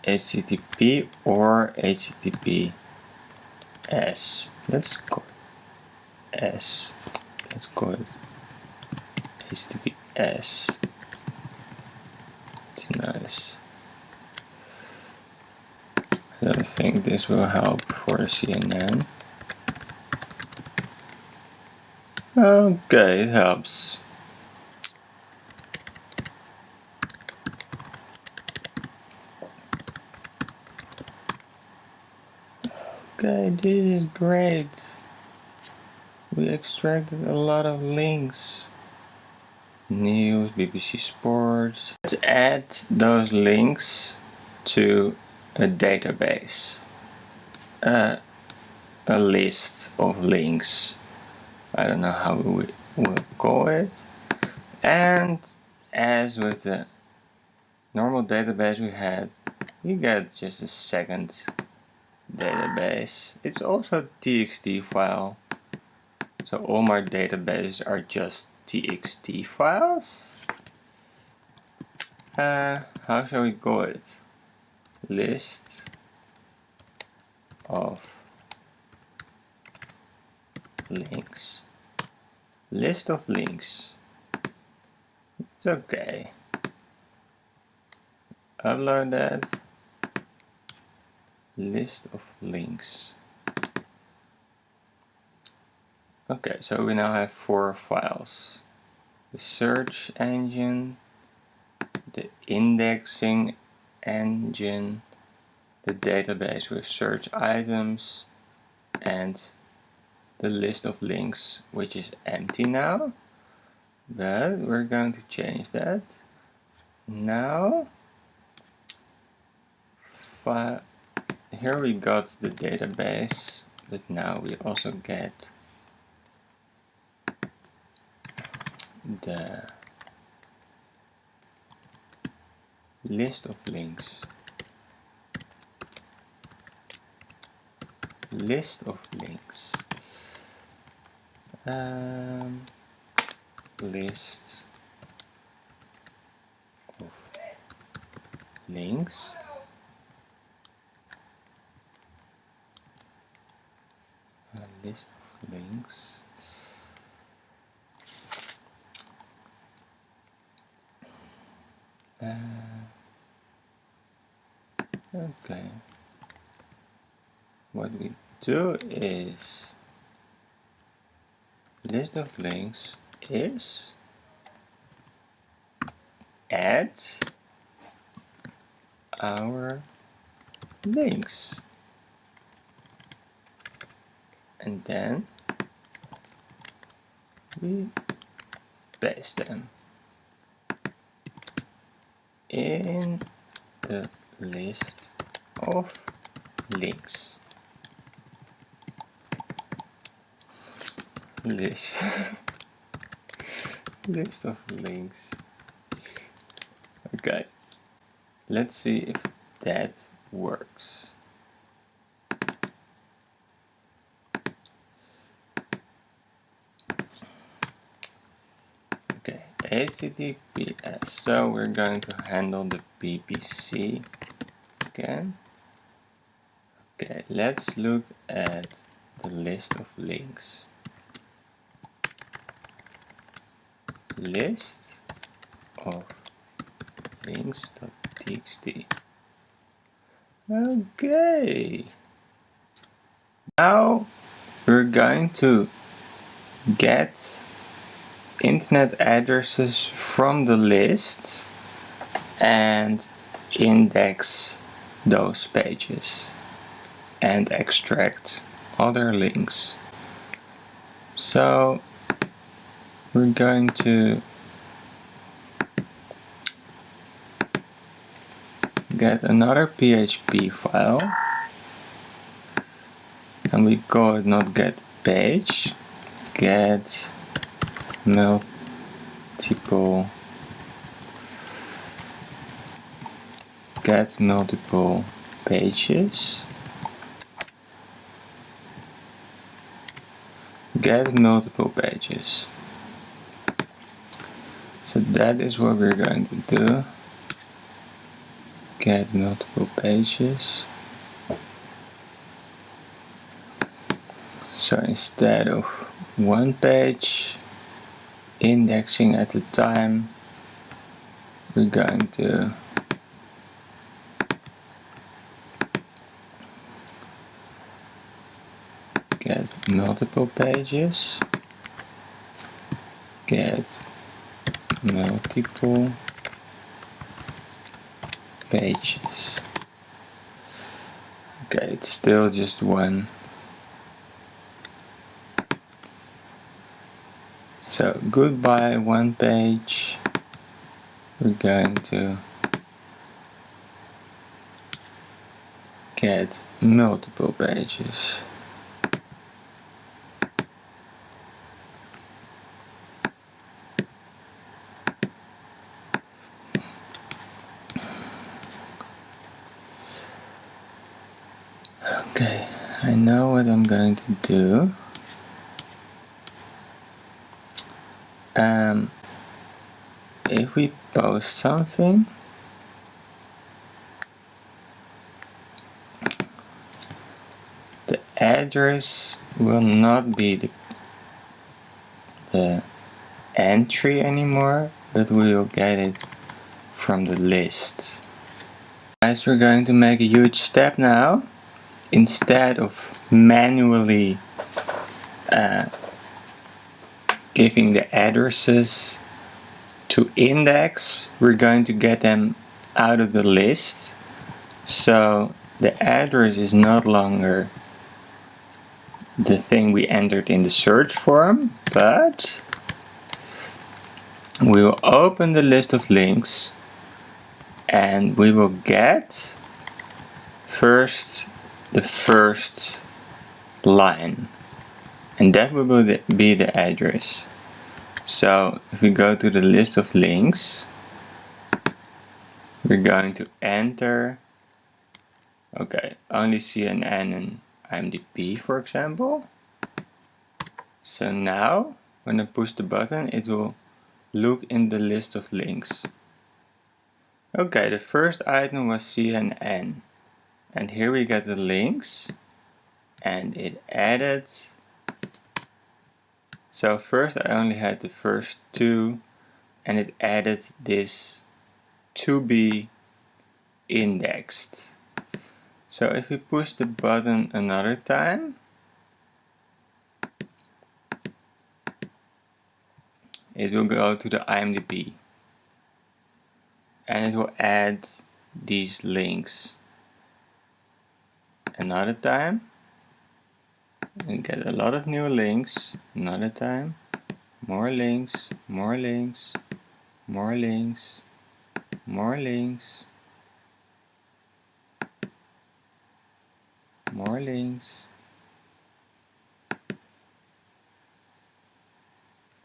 HTTP or HTTPS, let's call it S. Let's call it HTTPS. It's nice. I don't think this will help for the CNN. Okay, it helps. Okay, this is great. We extracted a lot of links. News, BBC Sports. Let's add those links to a database. A list of links. I don't know how we will call it. And as with the normal database we had, we get just a second database. It's also a txt file. So all my databases are just txt files. How shall we call it? List of links. List of links. It's okay. Upload that. List of links. Okay, so we now have 4 files. The search engine, the indexing engine, the database with search items, and the list of links, which is empty now. But we're going to change that. Now, here we got the database, but now we also get the list of links. List of links. List of links. List of links. Okay. What we do is list of links is add our links, and then we paste them in the list of links. List of links. Okay, let's see if that works. Okay, HTTPS. So we're going to handle the BBC again. Okay, let's look at the list of links. List of links.txt. Okay. Now we're going to get internet addresses from the list and index those pages and extract other links. So we're going to get another PHP file and we call it not get page, get multiple pages, get multiple pages. So that is what we're going to do. Get multiple pages. So instead of one page indexing at a time, we're going to get multiple pages, get multiple pages. Okay, it's still just one. So goodbye one page. We're going to get multiple pages. Okay, I know what I'm going to do. If we post something, the address will not be the entry anymore, but we will get it from the list. Guys, we're going to make a huge step now. Instead of manually giving the addresses to index, we're going to get them out of the list. So the address is no longer the thing we entered in the search form, but we will open the list of links and we will get first the first line, and that will be the address. So if we go to the list of links, we're going to enter, okay, only CNN and IMDb, for example. So now when I push the button, it will look in the list of links. Okay, the first item was CNN, and here we get the links, and it added. So first I only had the first two, and it added this to be indexed. So if we push the button another time, it will go to the IMDb and it will add these links. Another time, we get a lot of new links. Another time, more links, more links, more links, more links, more links.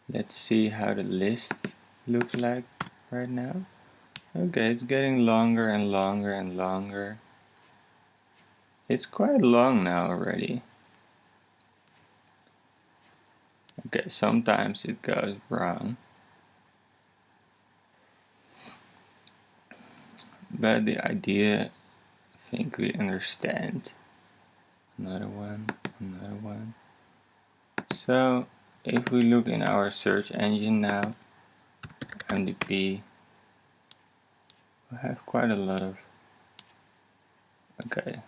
Let's see how the list looks like right now. Okay, it's getting longer and longer and longer. It's quite long now already. Okay, sometimes it goes wrong. But the idea, I think we understand. Another one, another one. So, if we look in our search engine now, MDP, we have quite a lot of Okay,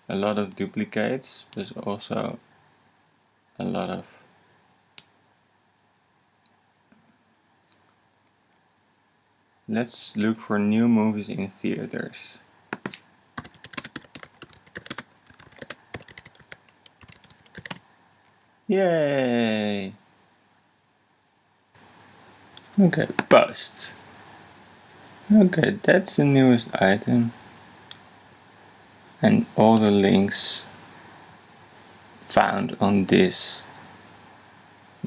a lot of duplicates, there's also a lot of let's look for new movies in theaters. Yay! Okay, post. Okay, that's the newest item. And all the links found on this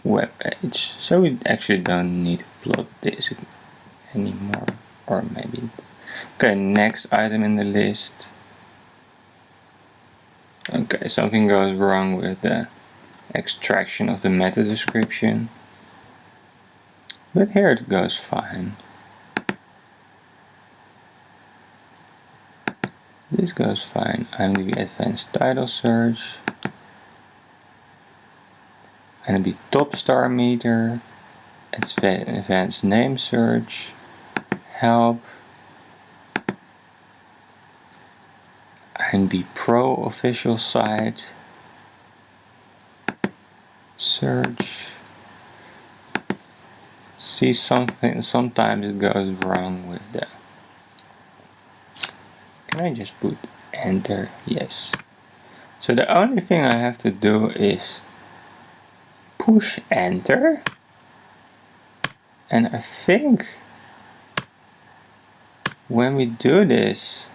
web page. So we actually don't need to plot this anymore. Or maybe. Okay, next item in the list. Okay, something goes wrong with the extraction of the meta description. But here it goes fine. This goes fine. IMDb Advanced Title Search. IMDb Top Star Meter. Advanced Name Search. Help. IMDb Pro official site. Search. See something, sometimes it goes wrong with that. Can I just put enter? Yes. So the only thing I have to do is push enter. And I think when we do this,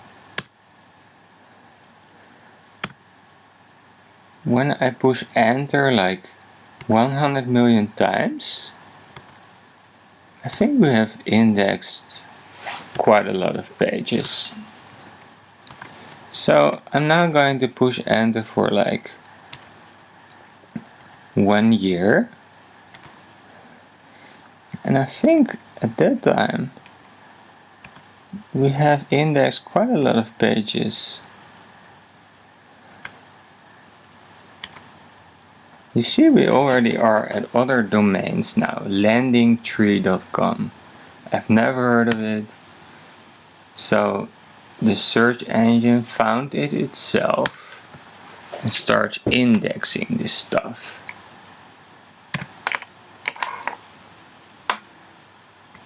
when I push enter like 100 million times, I think we have indexed quite a lot of pages. So I'm now going to push enter for like 1 year. And I think at that time we have indexed quite a lot of pages. You see, we already are at other domains now. Landingtree.com. I've never heard of it. So the search engine found it itself and starts indexing this stuff.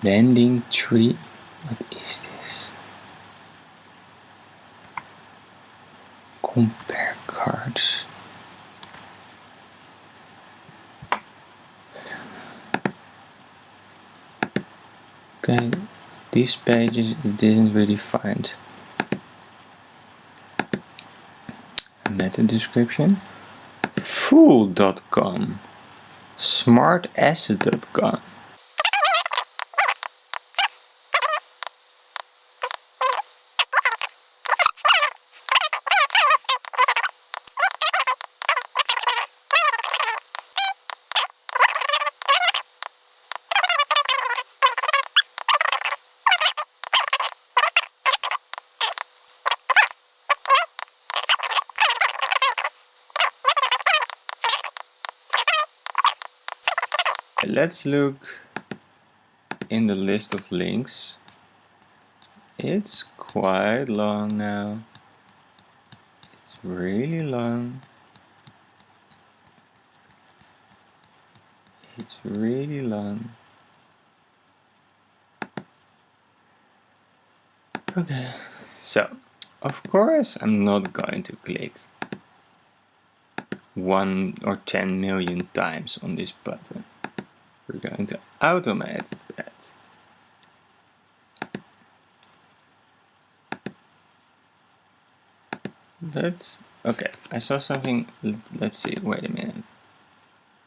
Landingtree? What is this? Compare cards. Okay, these pages didn't really find a meta description. Fool.com, smartasset.com. Let's look in the list of links. It's quite long now. It's really long. It's really long. Okay, so of course I'm not going to click 1 or 10 million times on this button. We're going to automate that. But, okay, I saw something, let's see, wait a minute.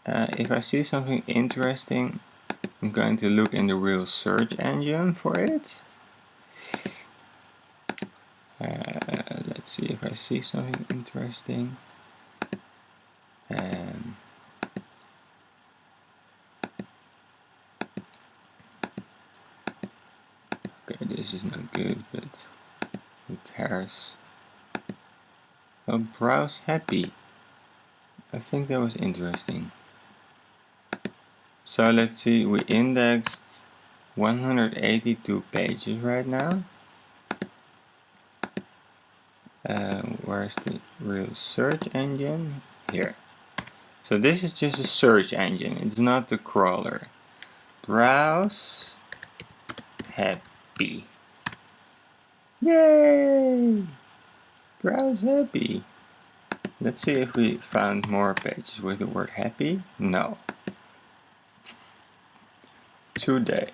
If I see something interesting, I'm going to look in the real search engine for it. Let's see if I see something interesting. Okay, this is not good, but who cares? Oh, browse happy. I think that was interesting. So let's see, we indexed 182 pages right now. Where's the real search engine? Here. So this is just a search engine, it's not the crawler. Browse happy. Yay! Browse happy. Let's see if we found more pages with the word happy. No. Today.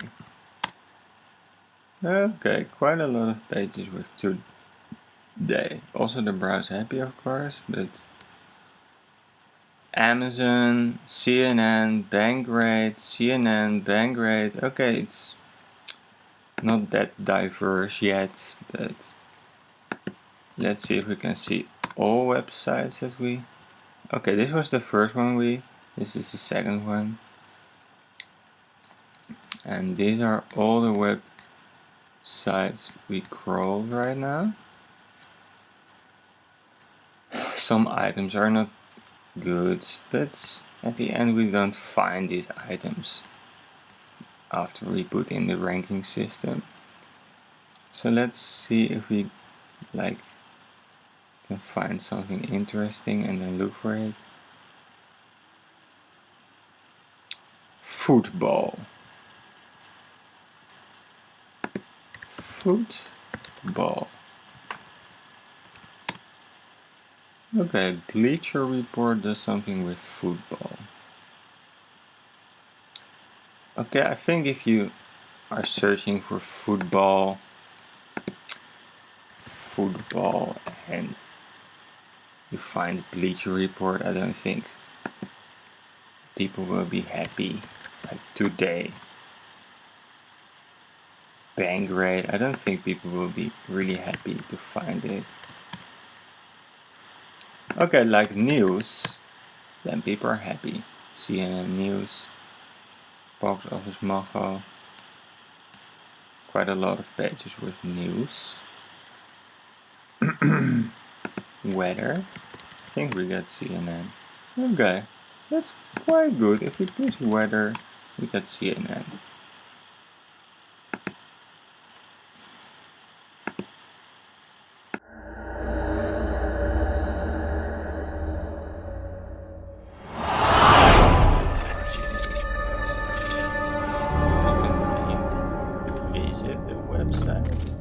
Okay, quite a lot of pages with today. Also the browse happy, of course, but Amazon, CNN, Bankrate, CNN, Bankrate. Okay, it's not that diverse yet, but let's see if we can see all websites that we... Okay, this was the first one this is the second one. And these are all the websites we crawled right now. Some items are not good, but at the end we don't find these items after we put in the ranking system. So let's see if we can find something interesting and then look for it. Football. Football. Okay, Bleacher Report does something with football. Okay, I think if you are searching for football and you find Bleacher Report, I don't think people will be happy. Like today. Bankrate, I don't think people will be really happy to find it. Okay, like news, then people are happy. CNN News, Box Office Mojo, quite a lot of pages with news. Weather, I think we got CNN. Okay, that's quite good. If we put weather, we got CNN. Visit the website.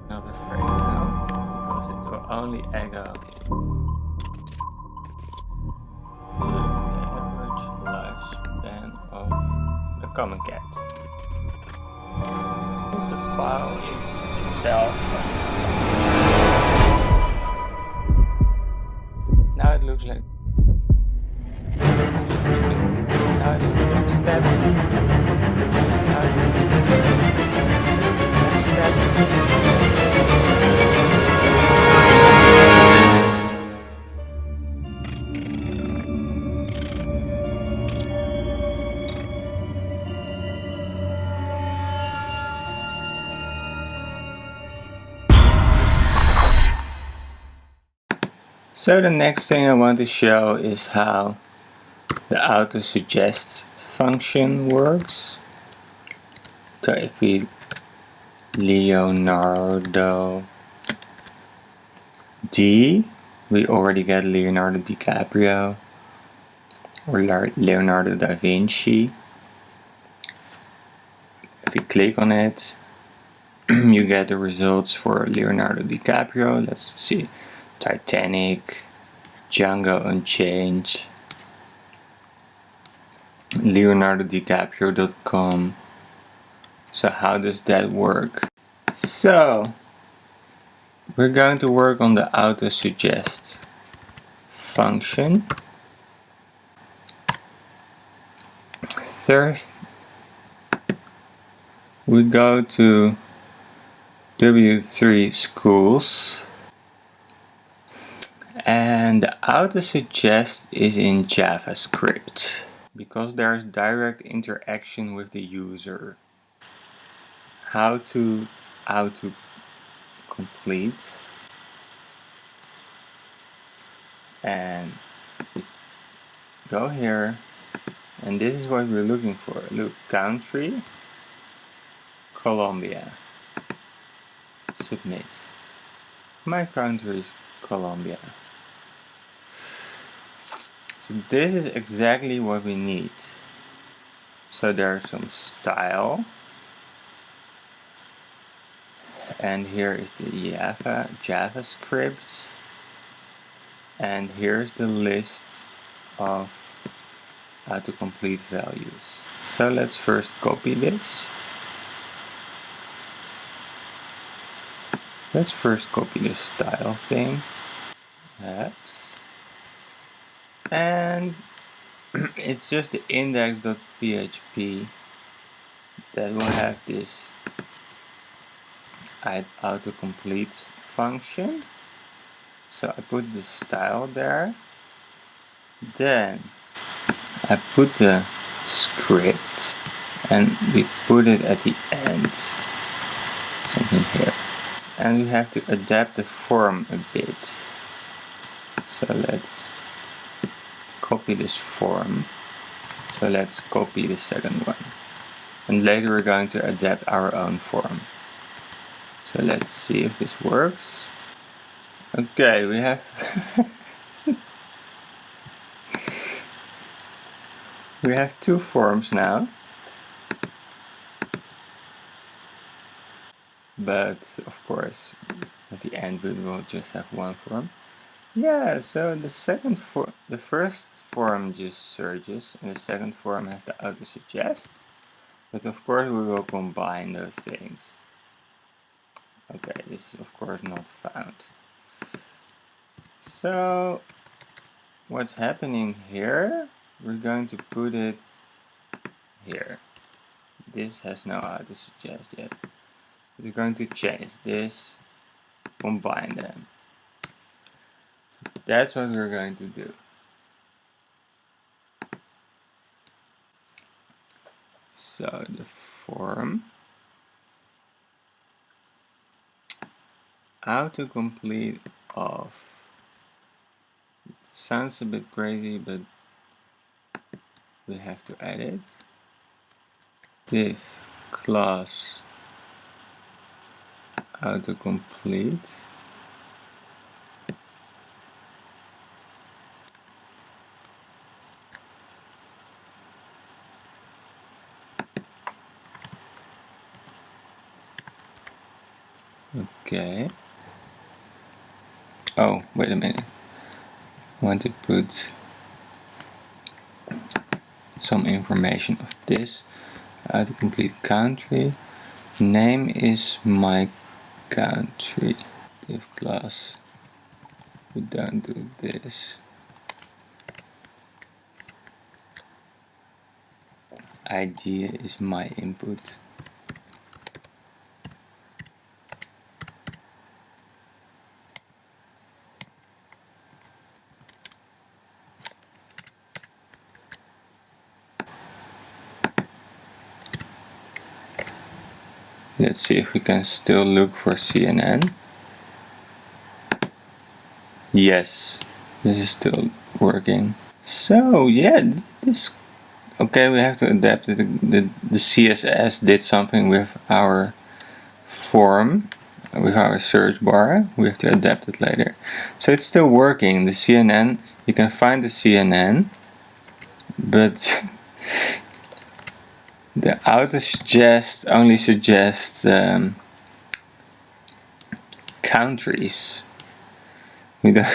Not afraid now, because it will only echo the average lifespan of a common cat. Since the file is itself, now it looks like. Now the next step is. So the next thing I want to show is how the auto-suggest function works. So if we Leonardo D, we already get Leonardo DiCaprio or Leonardo da Vinci. If you click on it, you get the results for Leonardo DiCaprio. Let's see, Titanic, Django Unchained, LeonardoDiCaprio.com. So how does that work? So we're going to work on the auto-suggest function. First, we go to W3 Schools, and the auto-suggest is in JavaScript because there is direct interaction with the user. How to auto-complete, and go here, and this is what we're looking for. Look, country, Colombia, submit. My country is Colombia. So this is exactly what we need. So there's some style. And here is the JavaScript. And here's the list of autocomplete values. So let's first copy this. Let's first copy the style thing. Apps. And it's just the index.php that will have this autocomplete function. So I put the style there. Then I put the script and we put it at the end. Something here. And we have to adapt the form a bit. So let's copy this form. So let's copy the second one. And later we're going to adapt our own form. So let's see if this works. Okay, we have we have two forms now. But of course, at the end we will just have one form. Yeah, so the first form just searches, and the second form has the auto-suggest. But of course we will combine those things. Okay, this is of course not found. So what's happening here? We're going to put it here. This has no auto-suggest yet. We're going to change this, combine them. That's what we're going to do. So the form autocomplete of. It sounds a bit crazy, but we have to add it. Div class autocomplete. Okay. Oh, wait a minute. I want to put some information of this. Autocomplete country. Name is my country. Div class. We don't do this. ID is my input. Let's see if we can still look for CNN. Yes, this is still working. So yeah, this. Okay, we have to adapt it. The CSS did something with our form, with our search bar. We have to adapt it later. So it's still working. The CNN, you can find the CNN, but the auto-suggest only suggests countries. We don't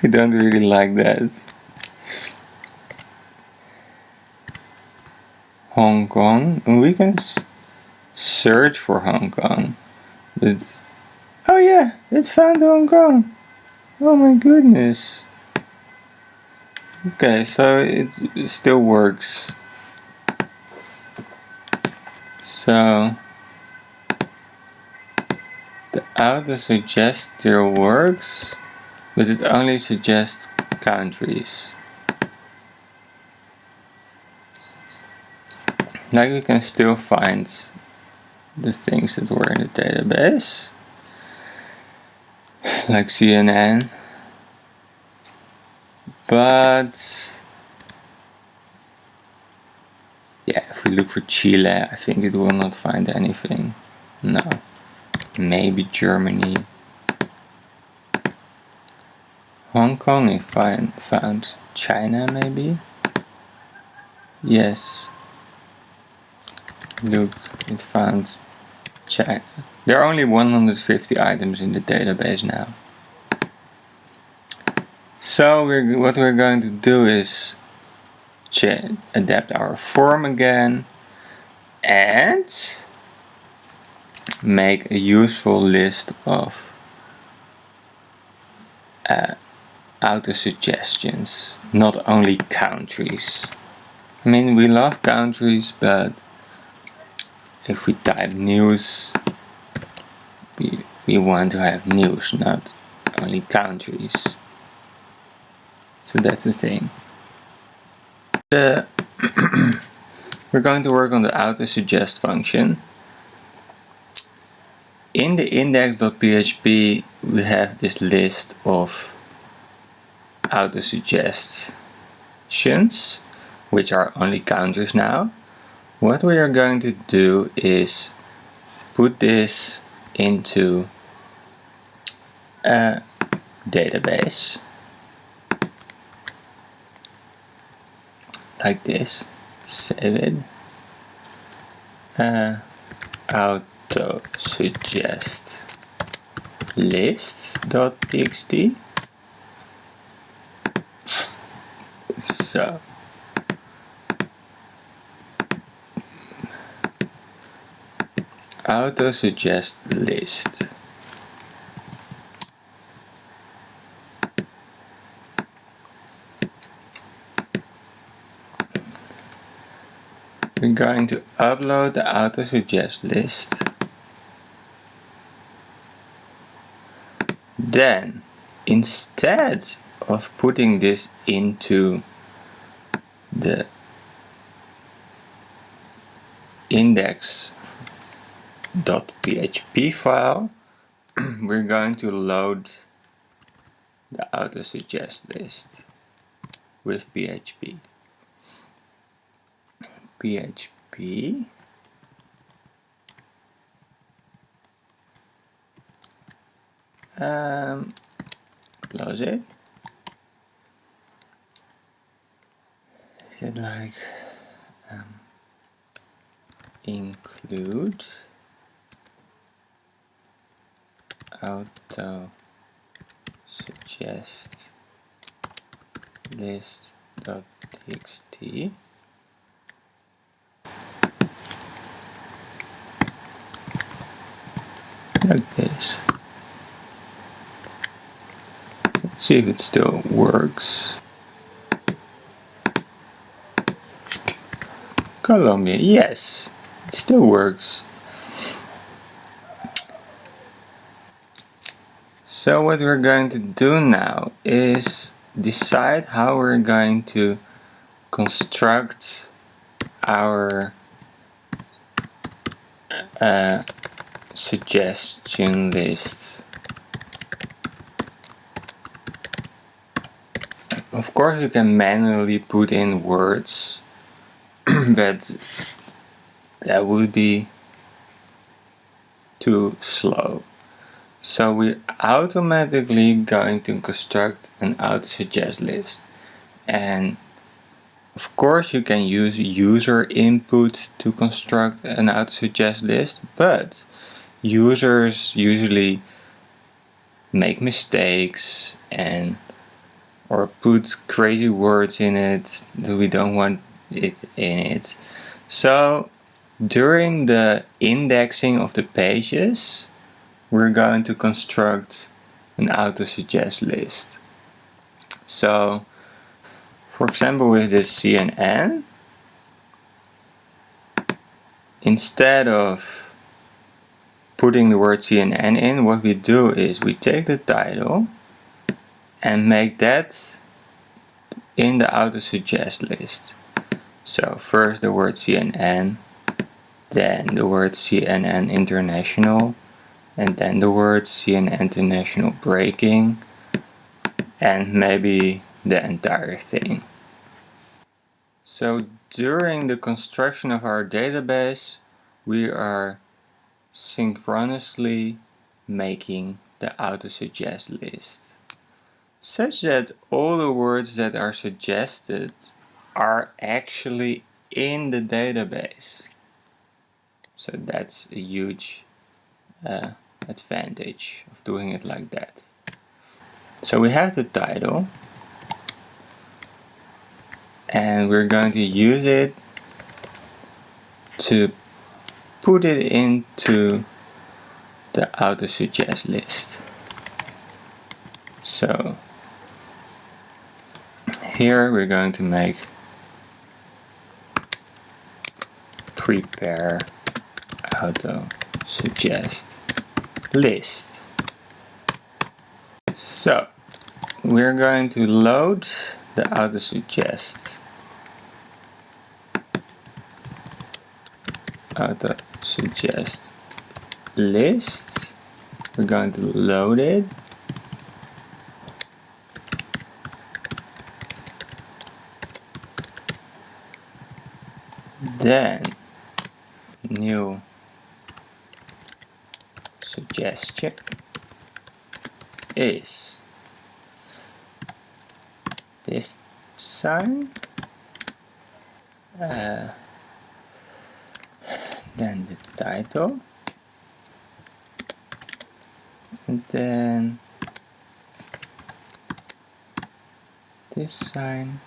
we don't really like that. Hong Kong, and we can search for Hong Kong, but oh yeah, it's found Hong Kong. Oh my goodness. Okay, so it still works. So the auto-suggest still works, but it only suggests countries. Like we can still find the things that were in the database, like CNN, but yeah, if we look for Chile, I think it will not find anything. No. maybe Germany. Hong Kong is found. China maybe? Yes. Look, it found China. There are only 150 items in the database now. So what we're going to do is adapt our form again and make a useful list of auto-suggestions, not only countries. I mean, we love countries, but if we type news, we want to have news, not only countries. So that's the thing. We're going to work on the auto-suggest function. In the index.php we have this list of auto-suggestions, which are only countries now. What we are going to do is put this into a database like this. Save it. Auto-suggest list.txt. So auto-suggest list. We're going to upload the auto-suggest list. Then, instead of putting this into the index.php file, we're going to load the auto-suggest list with PHP. PHP close it. Is it like include auto-suggest list.txt. Like this. Let's see if it still works. Colombia, yes, it still works. So what we're going to do now is decide how we're going to construct our suggestion list. Of course you can manually put in words, but that would be too slow. So we're automatically going to construct an auto-suggest list. And of course you can use user input to construct an auto-suggest list, but users usually make mistakes or put crazy words in it that we don't want it in it. So during the indexing of the pages, we're going to construct an auto-suggest list. So for example, with this CNN, instead of putting the word CNN in, what we do is we take the title and make that in the auto-suggest list. So first the word CNN, then the word CNN International, and then the word CNN International Breaking, and maybe the entire thing. So during the construction of our database, we are synchronously making the ℒ_suggest list, such that all the words that are suggested are actually in the database. So that's a huge advantage of doing it like that. So we have the title, and we're going to use it to put it into the ℒ_suggest list. So here we're going to make prepare ℒ_suggest list. So we're going to load the ℒ_suggest list. We're going to load it. Then new suggestion is this sign, then the title, and then this sign,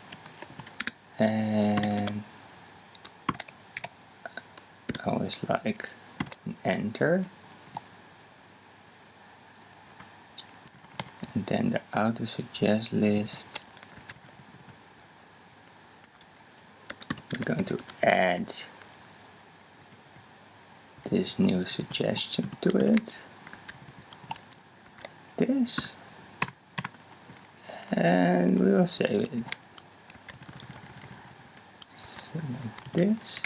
and I always like an enter, and then the ℒ_suggest list. We're going to add this new suggestion to it, this, and we will save it. Select this.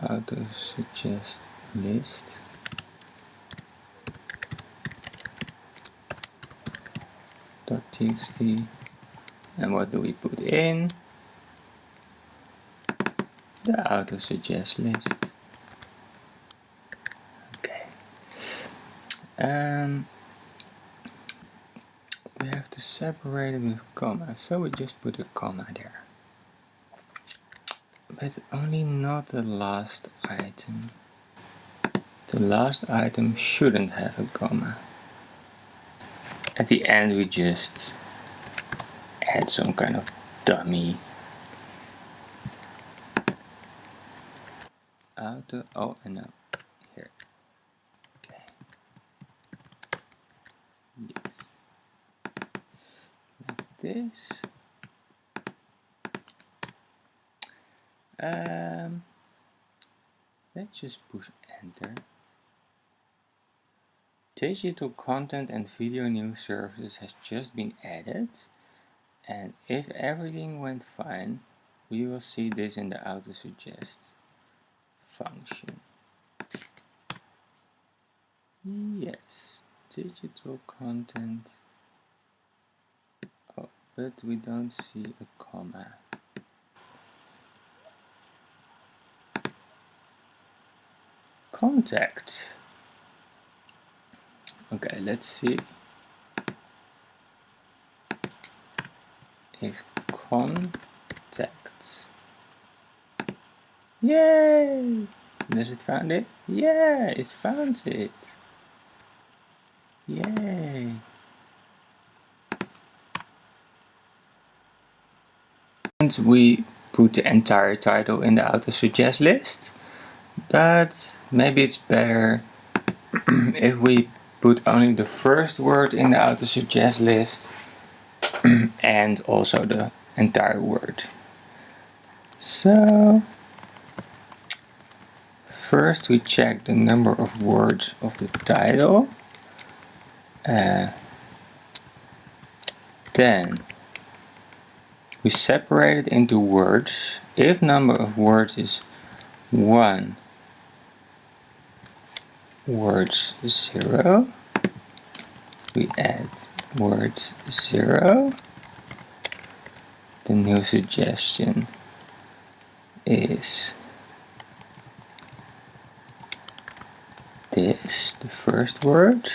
ℒ_suggest list. .txt, and what do we put in? The ℒ_suggest list. Okay. We have to separate it with comma, so we just put a comma there. But only not the last item. The last item shouldn't have a comma. At the end we just add some kind of dummy oh, and no, here. Okay. Yes. Like this. Let's just push enter. Digital content and video news services has just been added, and if everything went fine, we will see this in the ℒ_suggest function. Yes, digital content. Oh, but we don't see a comma. Contact. Okay, let's see if contacts. Yay! Does it find it? Yeah, it found it. Yay! And we put the entire title in the ℒ_suggest list, but maybe it's better if we put only the first word in the ℒ_suggest list and also the entire word. So first we check the number of words of the title, then we separate it into words. If number of words is 1, words 0, we add words 0, the new suggestion is this, the first word,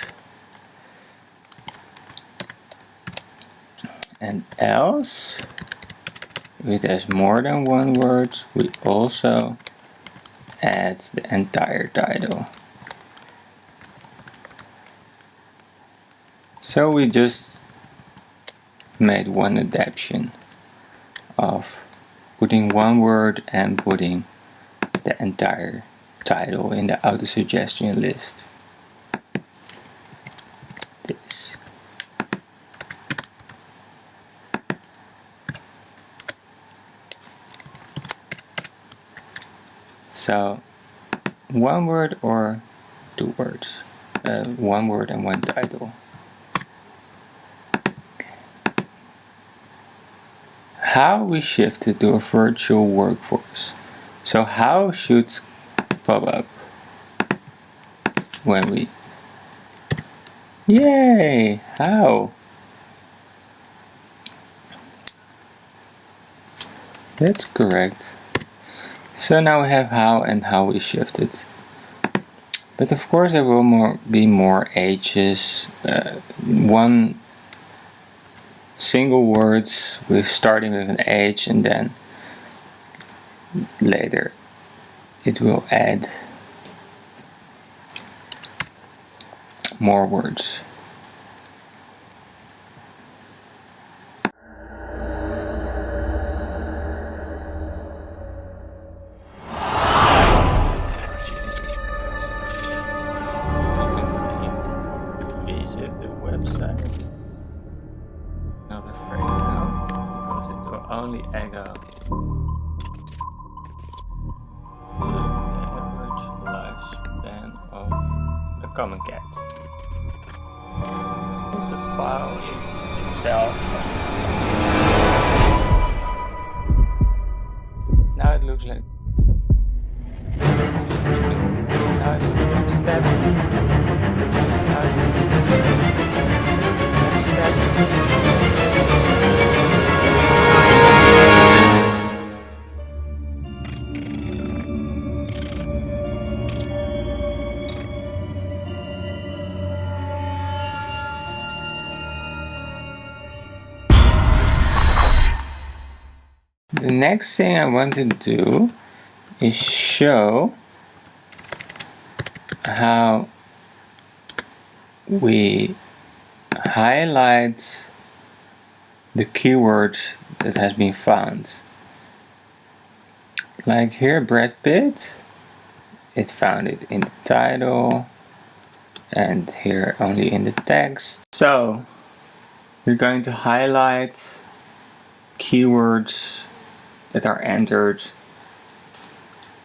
and else, if it has more than one word, we also add the entire title. So we just made one adaptation of putting one word and putting the entire title in the auto-suggestion list. This. So, one word or two words? One word and one title. How we shifted to a virtual workforce. So how should pop up when we... Yay! How? That's correct. So now we have how and how we shifted. But of course there will be more H's. One single words with starting with an H, and then later it will add more words. Visit the website. Not afraid now, because it will only echo the average lifespan of a common cat. Because the file is itself. Now it looks like. Now the next step is. The next thing I want to do is show how we highlight the keyword that has been found. Like here, Brad Pitt, it found it in the title, and here only in the text. So we're going to highlight keywords that are entered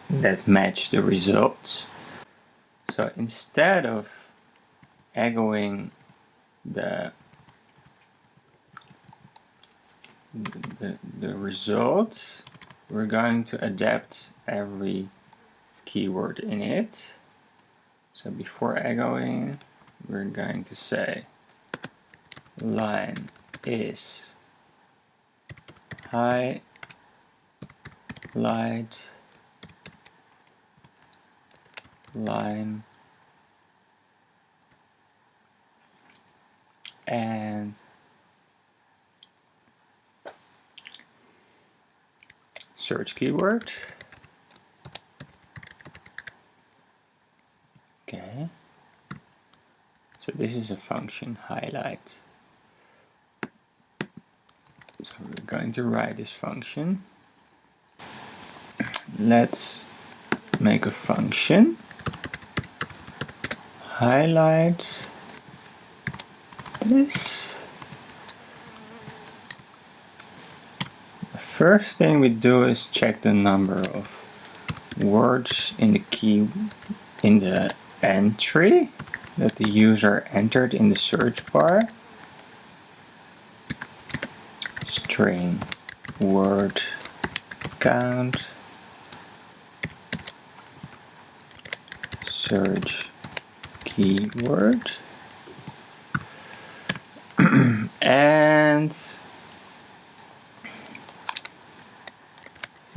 that match the results. So instead of echoing the result, we're going to adapt every keyword in it. So before echoing, we're going to say line is highlight line and search keyword. Okay, so this is a function highlight. So we're going to write this function. Let's make a function highlight this. The first thing we do is check the number of words in the key in the entry that the user entered in the search bar. String word count search keyword and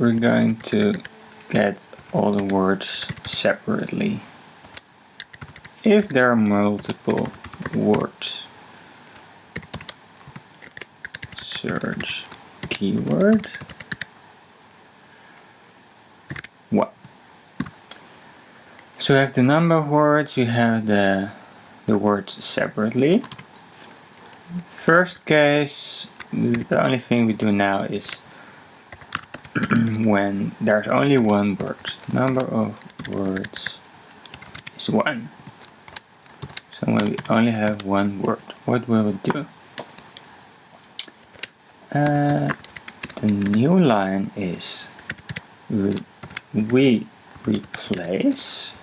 we're going to get all the words separately. If there are multiple words, search keyword what. So you have the number of words, you have the words separately. First case, the only thing we do now is when there's only one word. Number of words is 1. So when we only have one word, what will it do? The new line is we replace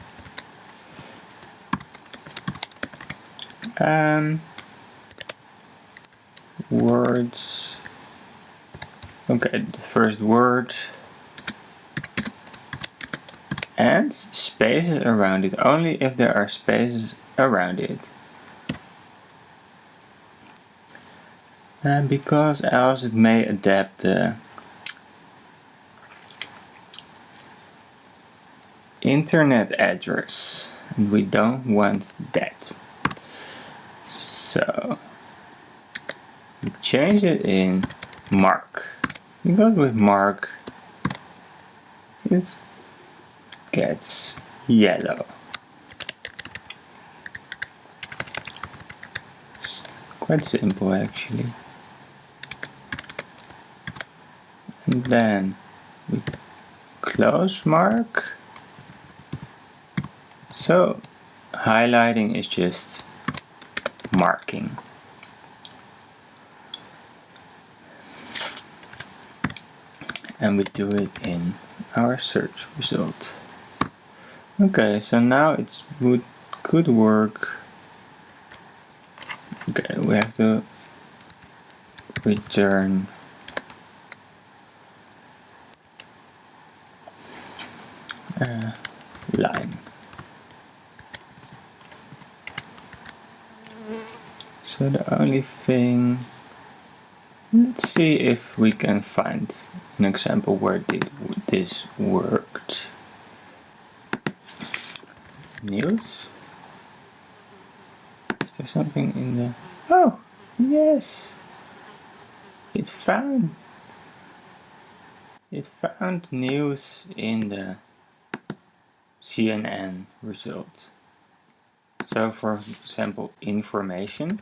words. Okay, the first word and spaces around it, only if there are spaces around it. Because else it may adapt the internet address, and we don't want that. So we change it in mark, because with mark it gets yellow. It's quite simple actually. And then we close mark. So highlighting is just marking. And we do it in our search result. Okay, so now it could work. Okay, we have to return line. So the only thing, let's see if we can find an example where this worked. News. Is there something in the... Oh, yes! It found news in the CNN result. So for example, information.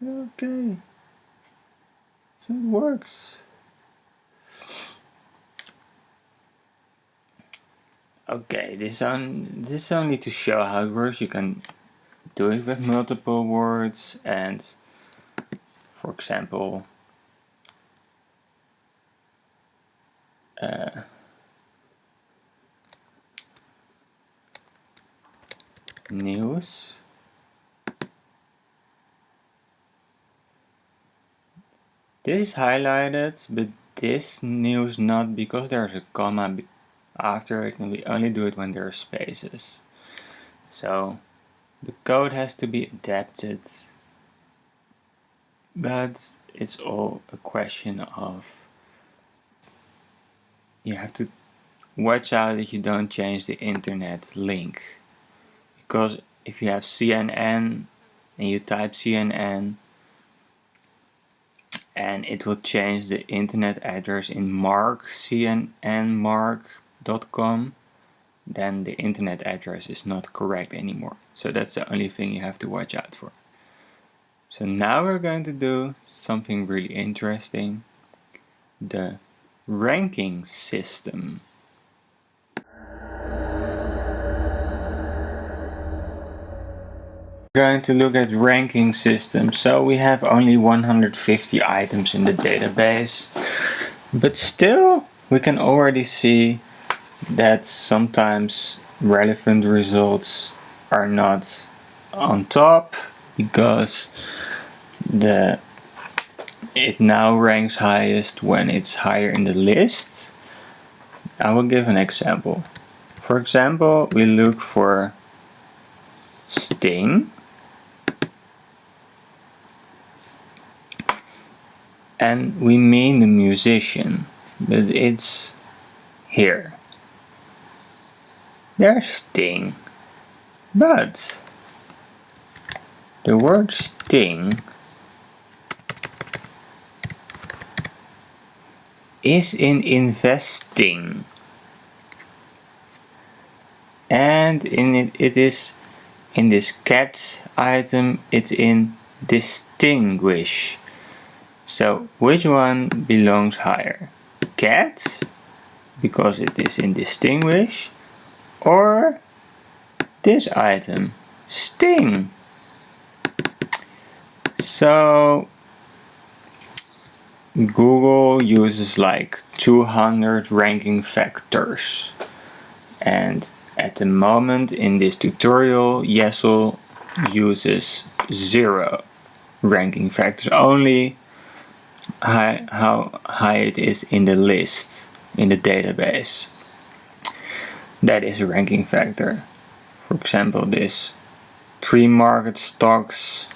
Okay, so it works. Okay, this is only to show how it works. You can do it with multiple words, and for example, news. This is highlighted, but this news not, because there's a comma after it, and we only do it when there are spaces. So the code has to be adapted, but it's all a question of, you have to watch out that you don't change the internet link, because if you have CNN and you type CNN, and it will change the internet address in cnnmark.com, then the internet address is not correct anymore. So that's the only thing you have to watch out for. So now we're going to do something really interesting, the ranking system. We're going to look at ranking systems. So we have only 150 items in the database, but still we can already see that sometimes relevant results are not on top, because it now ranks highest when it's higher in the list. I will give an example. For example, we look for Sting, and we mean the musician, but it's here. There's sting, but the word sting is in investing, and it is in this cat item, it's in distinguish. So which one belongs higher? Cat, because it is in distinguish, or this item, sting? So Google uses like 200 ranking factors, and at the moment in this tutorial ℎ𝔬𝔬 uses 0 ranking factors, only how high it is in the list, in the database. That is a ranking factor. For example, this pre-market stocks,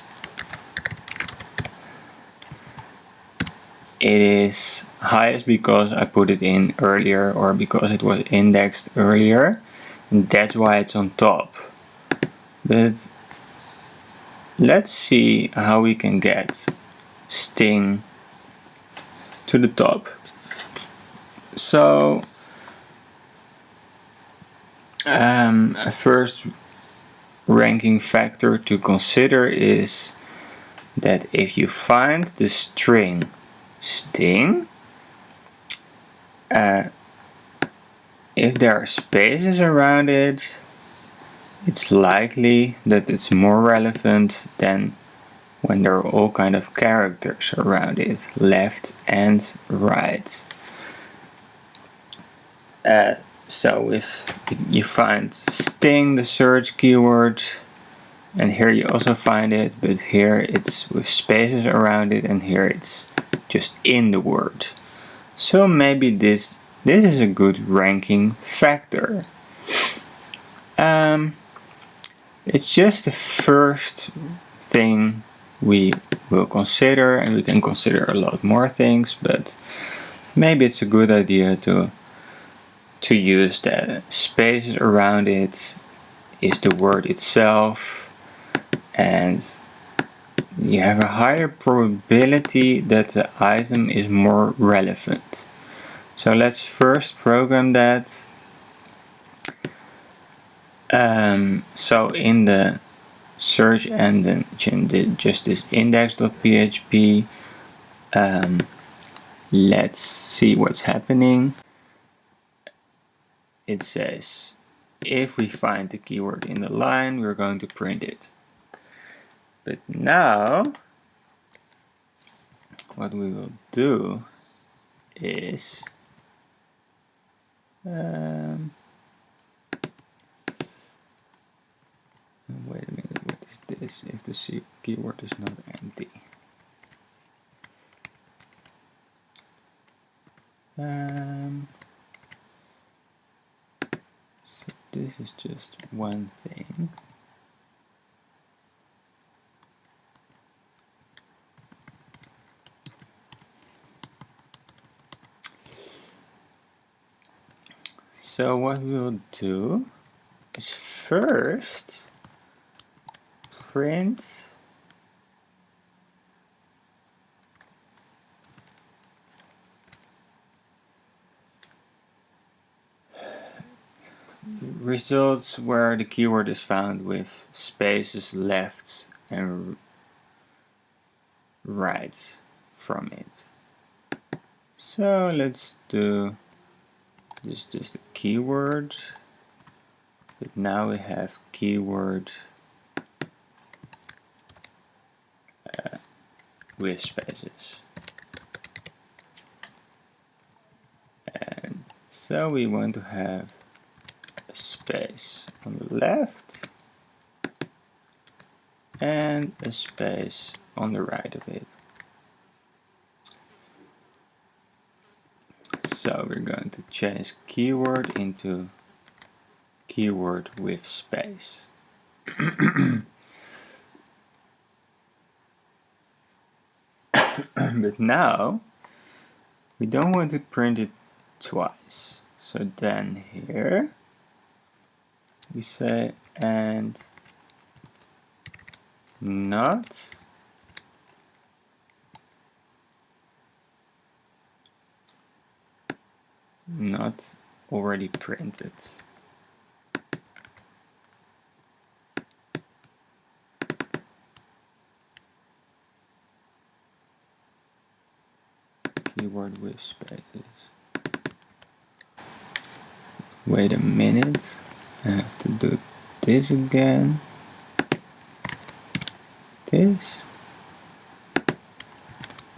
it is highest because I put it in earlier, or because it was indexed earlier, and that's why it's on top. But let's see how we can get sting to the top. So a first ranking factor to consider is that if you find the string sting, if there are spaces around it, it's likely that it's more relevant than when there are all kind of characters around it, left and right. So if you find sting, the search keyword, and here you also find it, but here it's with spaces around it, and here it's just in the word. So maybe this is a good ranking factor. It's just the first thing we will consider, and we can consider a lot more things, but maybe it's a good idea to use the spaces around it is the word itself, and you have a higher probability that the item is more relevant. So let's first program that. So in the search engine, just this index.php, let's see what's happening. It says if we find the keyword in the line, we're going to print it. But now what we will do is wait a minute, what is this if the keyword is not empty? So this is just one thing. So what we'll do is first print results where the keyword is found with spaces left and right from it. So let's do this just a keyword, but now we have keyword with spaces. And so we want to have a space on the left and a space on the right of it. So we're going to change keyword into keyword with space. But now we don't want to print it twice. So then here we say and not already printed. Keyword with spaces. Wait a minute, I have to do this again. This.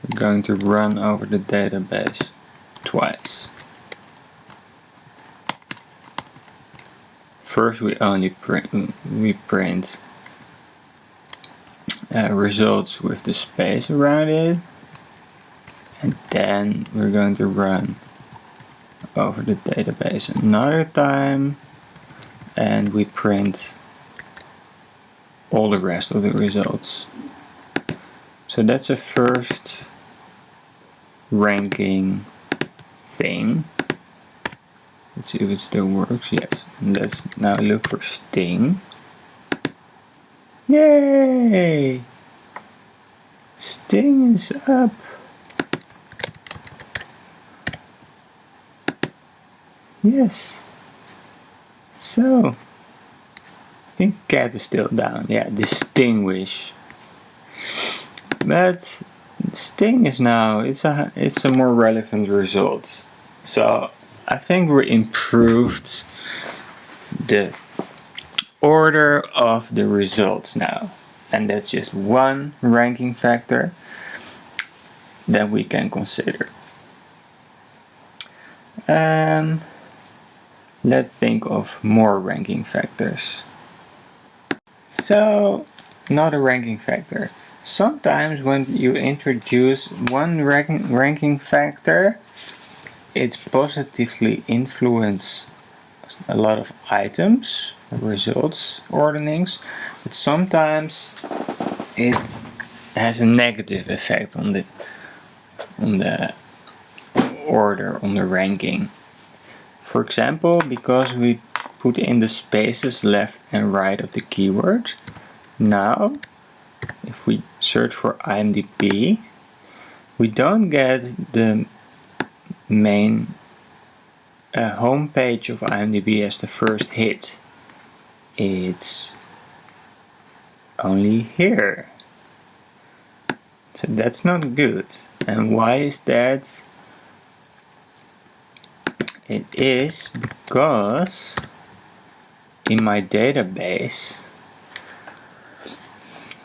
We're going to run over the database twice. First we only print results with the space around it, and then we're going to run over the database another time, and we print all the rest of the results. So that's a first ranking thing. Let's see if it still works. Yes. And let's now look for Sting. Yay! Sting is up. Yes. So, I think cat is still down. Yeah, distinguish. But Sting is now, it's a more relevant result. So I think we improved the order of the results now. And that's just one ranking factor that we can consider. Let's think of more ranking factors. So, another ranking factor. Sometimes when you introduce one ranking factor, it positively influences a lot of items, results, orderings, but sometimes it has a negative effect on the order, on the ranking. For example, because we put in the spaces left and right of the keyword, now if we search for IMDb, we don't get the main home page of IMDb as the first hit. It's only here. So that's not good. And why is that? It is because in my database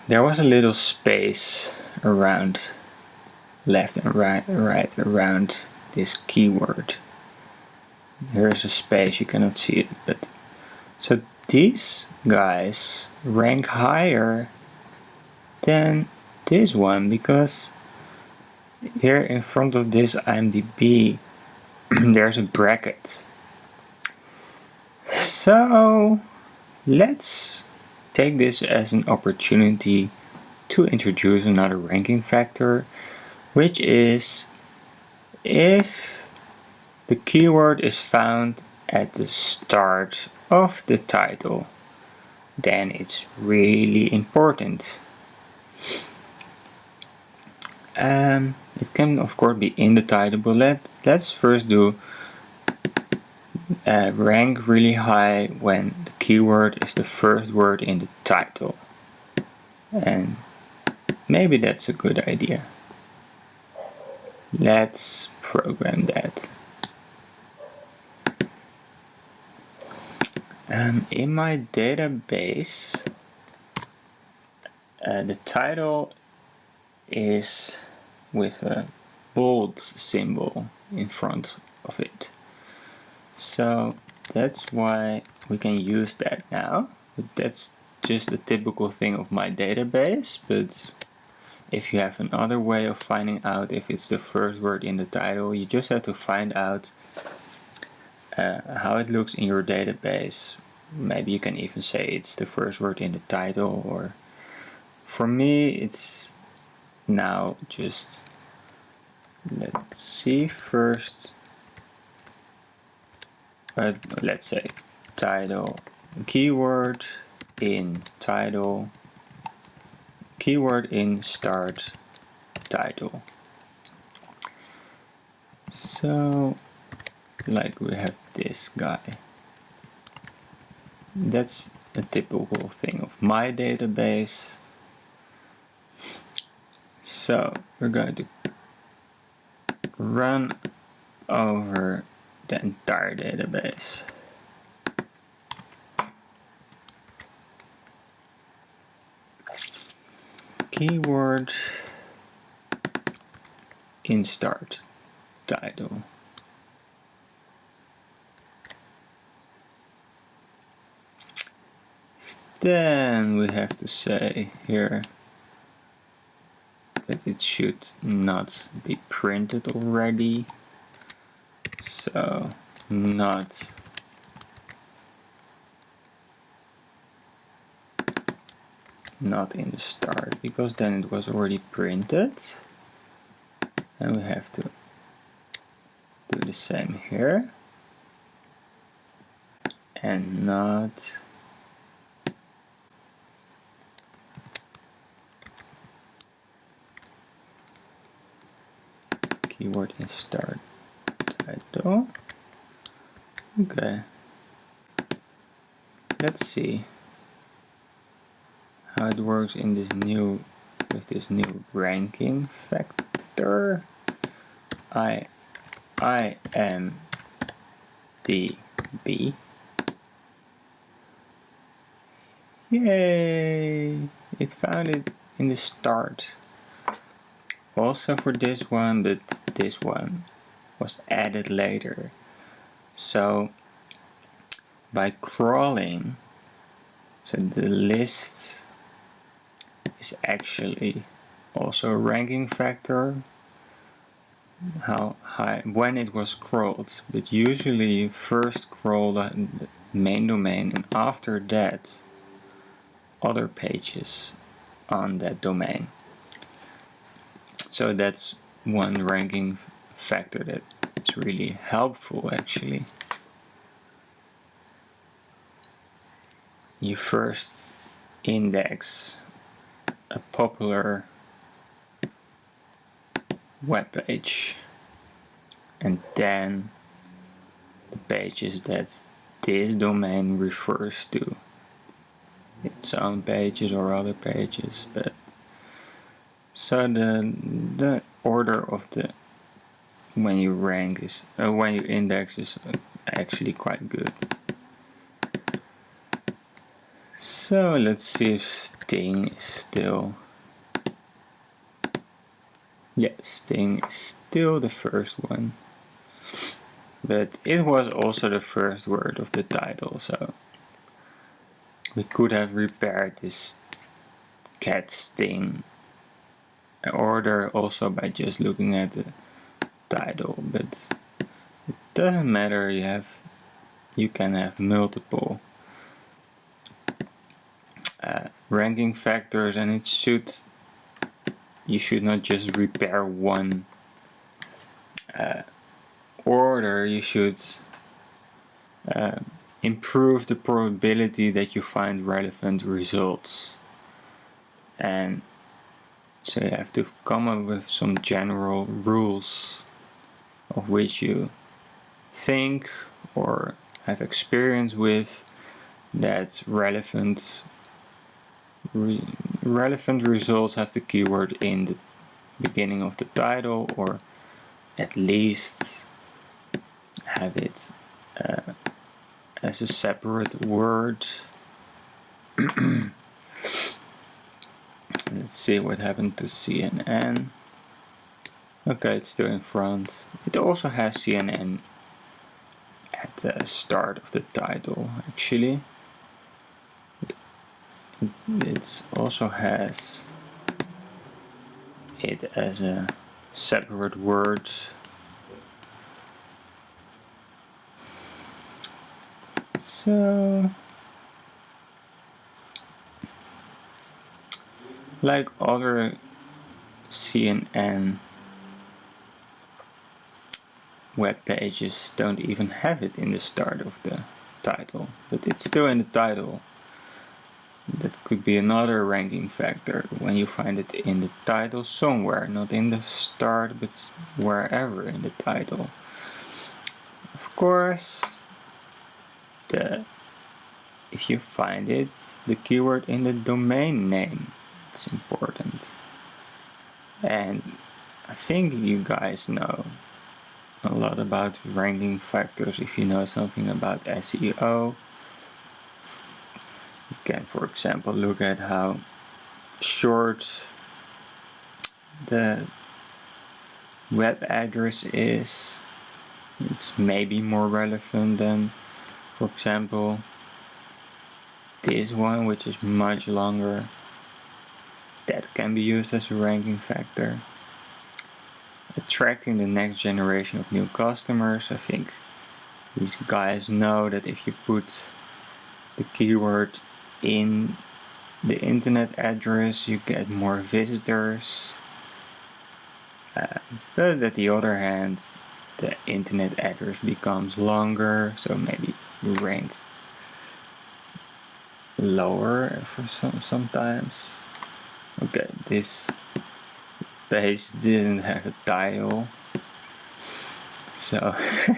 there was a little space around left and right around this keyword. Here's a space, you cannot see it, but so these guys rank higher than this one because here in front of this IMDb there's a bracket. So let's take this as an opportunity to introduce another ranking factor, which is if the keyword is found at the start of the title, then it's really important. It can of course be in the title, but let's first do rank really high when the keyword is the first word in the title. And maybe that's a good idea. Let's program that. In my database, the title is with a bold symbol in front of it. So that's why we can use that now. But that's just a typical thing of my database, but if you have another way of finding out if it's the first word in the title, you just have to find out how it looks in your database. Maybe you can even say it's the first word in the title, or for me it's now just let's see first. Let's say title keyword in title, keyword in start title. So like we have this guy. That's a typical thing of my database. So we're going to run over the entire database. Keyword in start title. Then we have to say here that it should not be printed already. So not in the start, because then it was already printed. And we have to do the same here. And not keyword in start title. Okay. Let's see how it works in this new, with this new ranking factor. IMDb. Yay! It found it in the start. Also for this one, but this one was added later. So by crawling, so the list is actually also a ranking factor, how high when it was crawled, but usually first crawl the main domain and after that other pages on that domain. So that's one ranking factor that is really helpful actually. You first index a popular web page and then the pages that this domain refers to, its own pages or other pages. But so the order of the when you rank is when you index is actually quite good. So let's see if Sting is still, yeah, Sting is still the first one, but it was also the first word of the title, so we could have repaired this cat Sting order also by just looking at the title, but it doesn't matter. You can have multiple ranking factors, and you should not just repair one order. You should improve the probability that you find relevant results. And so you have to come up with some general rules of which you think or have experience with that relevant results have the keyword in the beginning of the title, or at least have it as a separate word. Let's see what happened to CNN. Okay, it's still in front. It also has CNN at the start of the title, actually. It also has it as a separate word. So, like other CNN web pages don't even have it in the start of the title, but it's still in the title. That could be another ranking factor when you find it in the title somewhere, not in the start, but wherever in the title. Of course, if you find it, the keyword in the domain name, it's important. And I think you guys know a lot about ranking factors if you know something about SEO. You can, for example, look at how short the web address is. It's maybe more relevant than, for example, this one, which is much longer. That can be used as a ranking factor. Attracting the next generation of new customers. I think these guys know that if you put the keyword in the internet address, you get more visitors. But at the other hand, the internet address becomes longer, so maybe you rank lower for sometimes. Okay, this page didn't have a title, so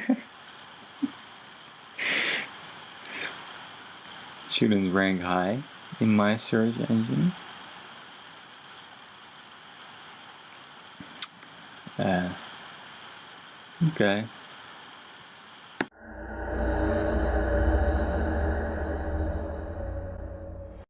it shouldn't rank high in my search engine. Okay.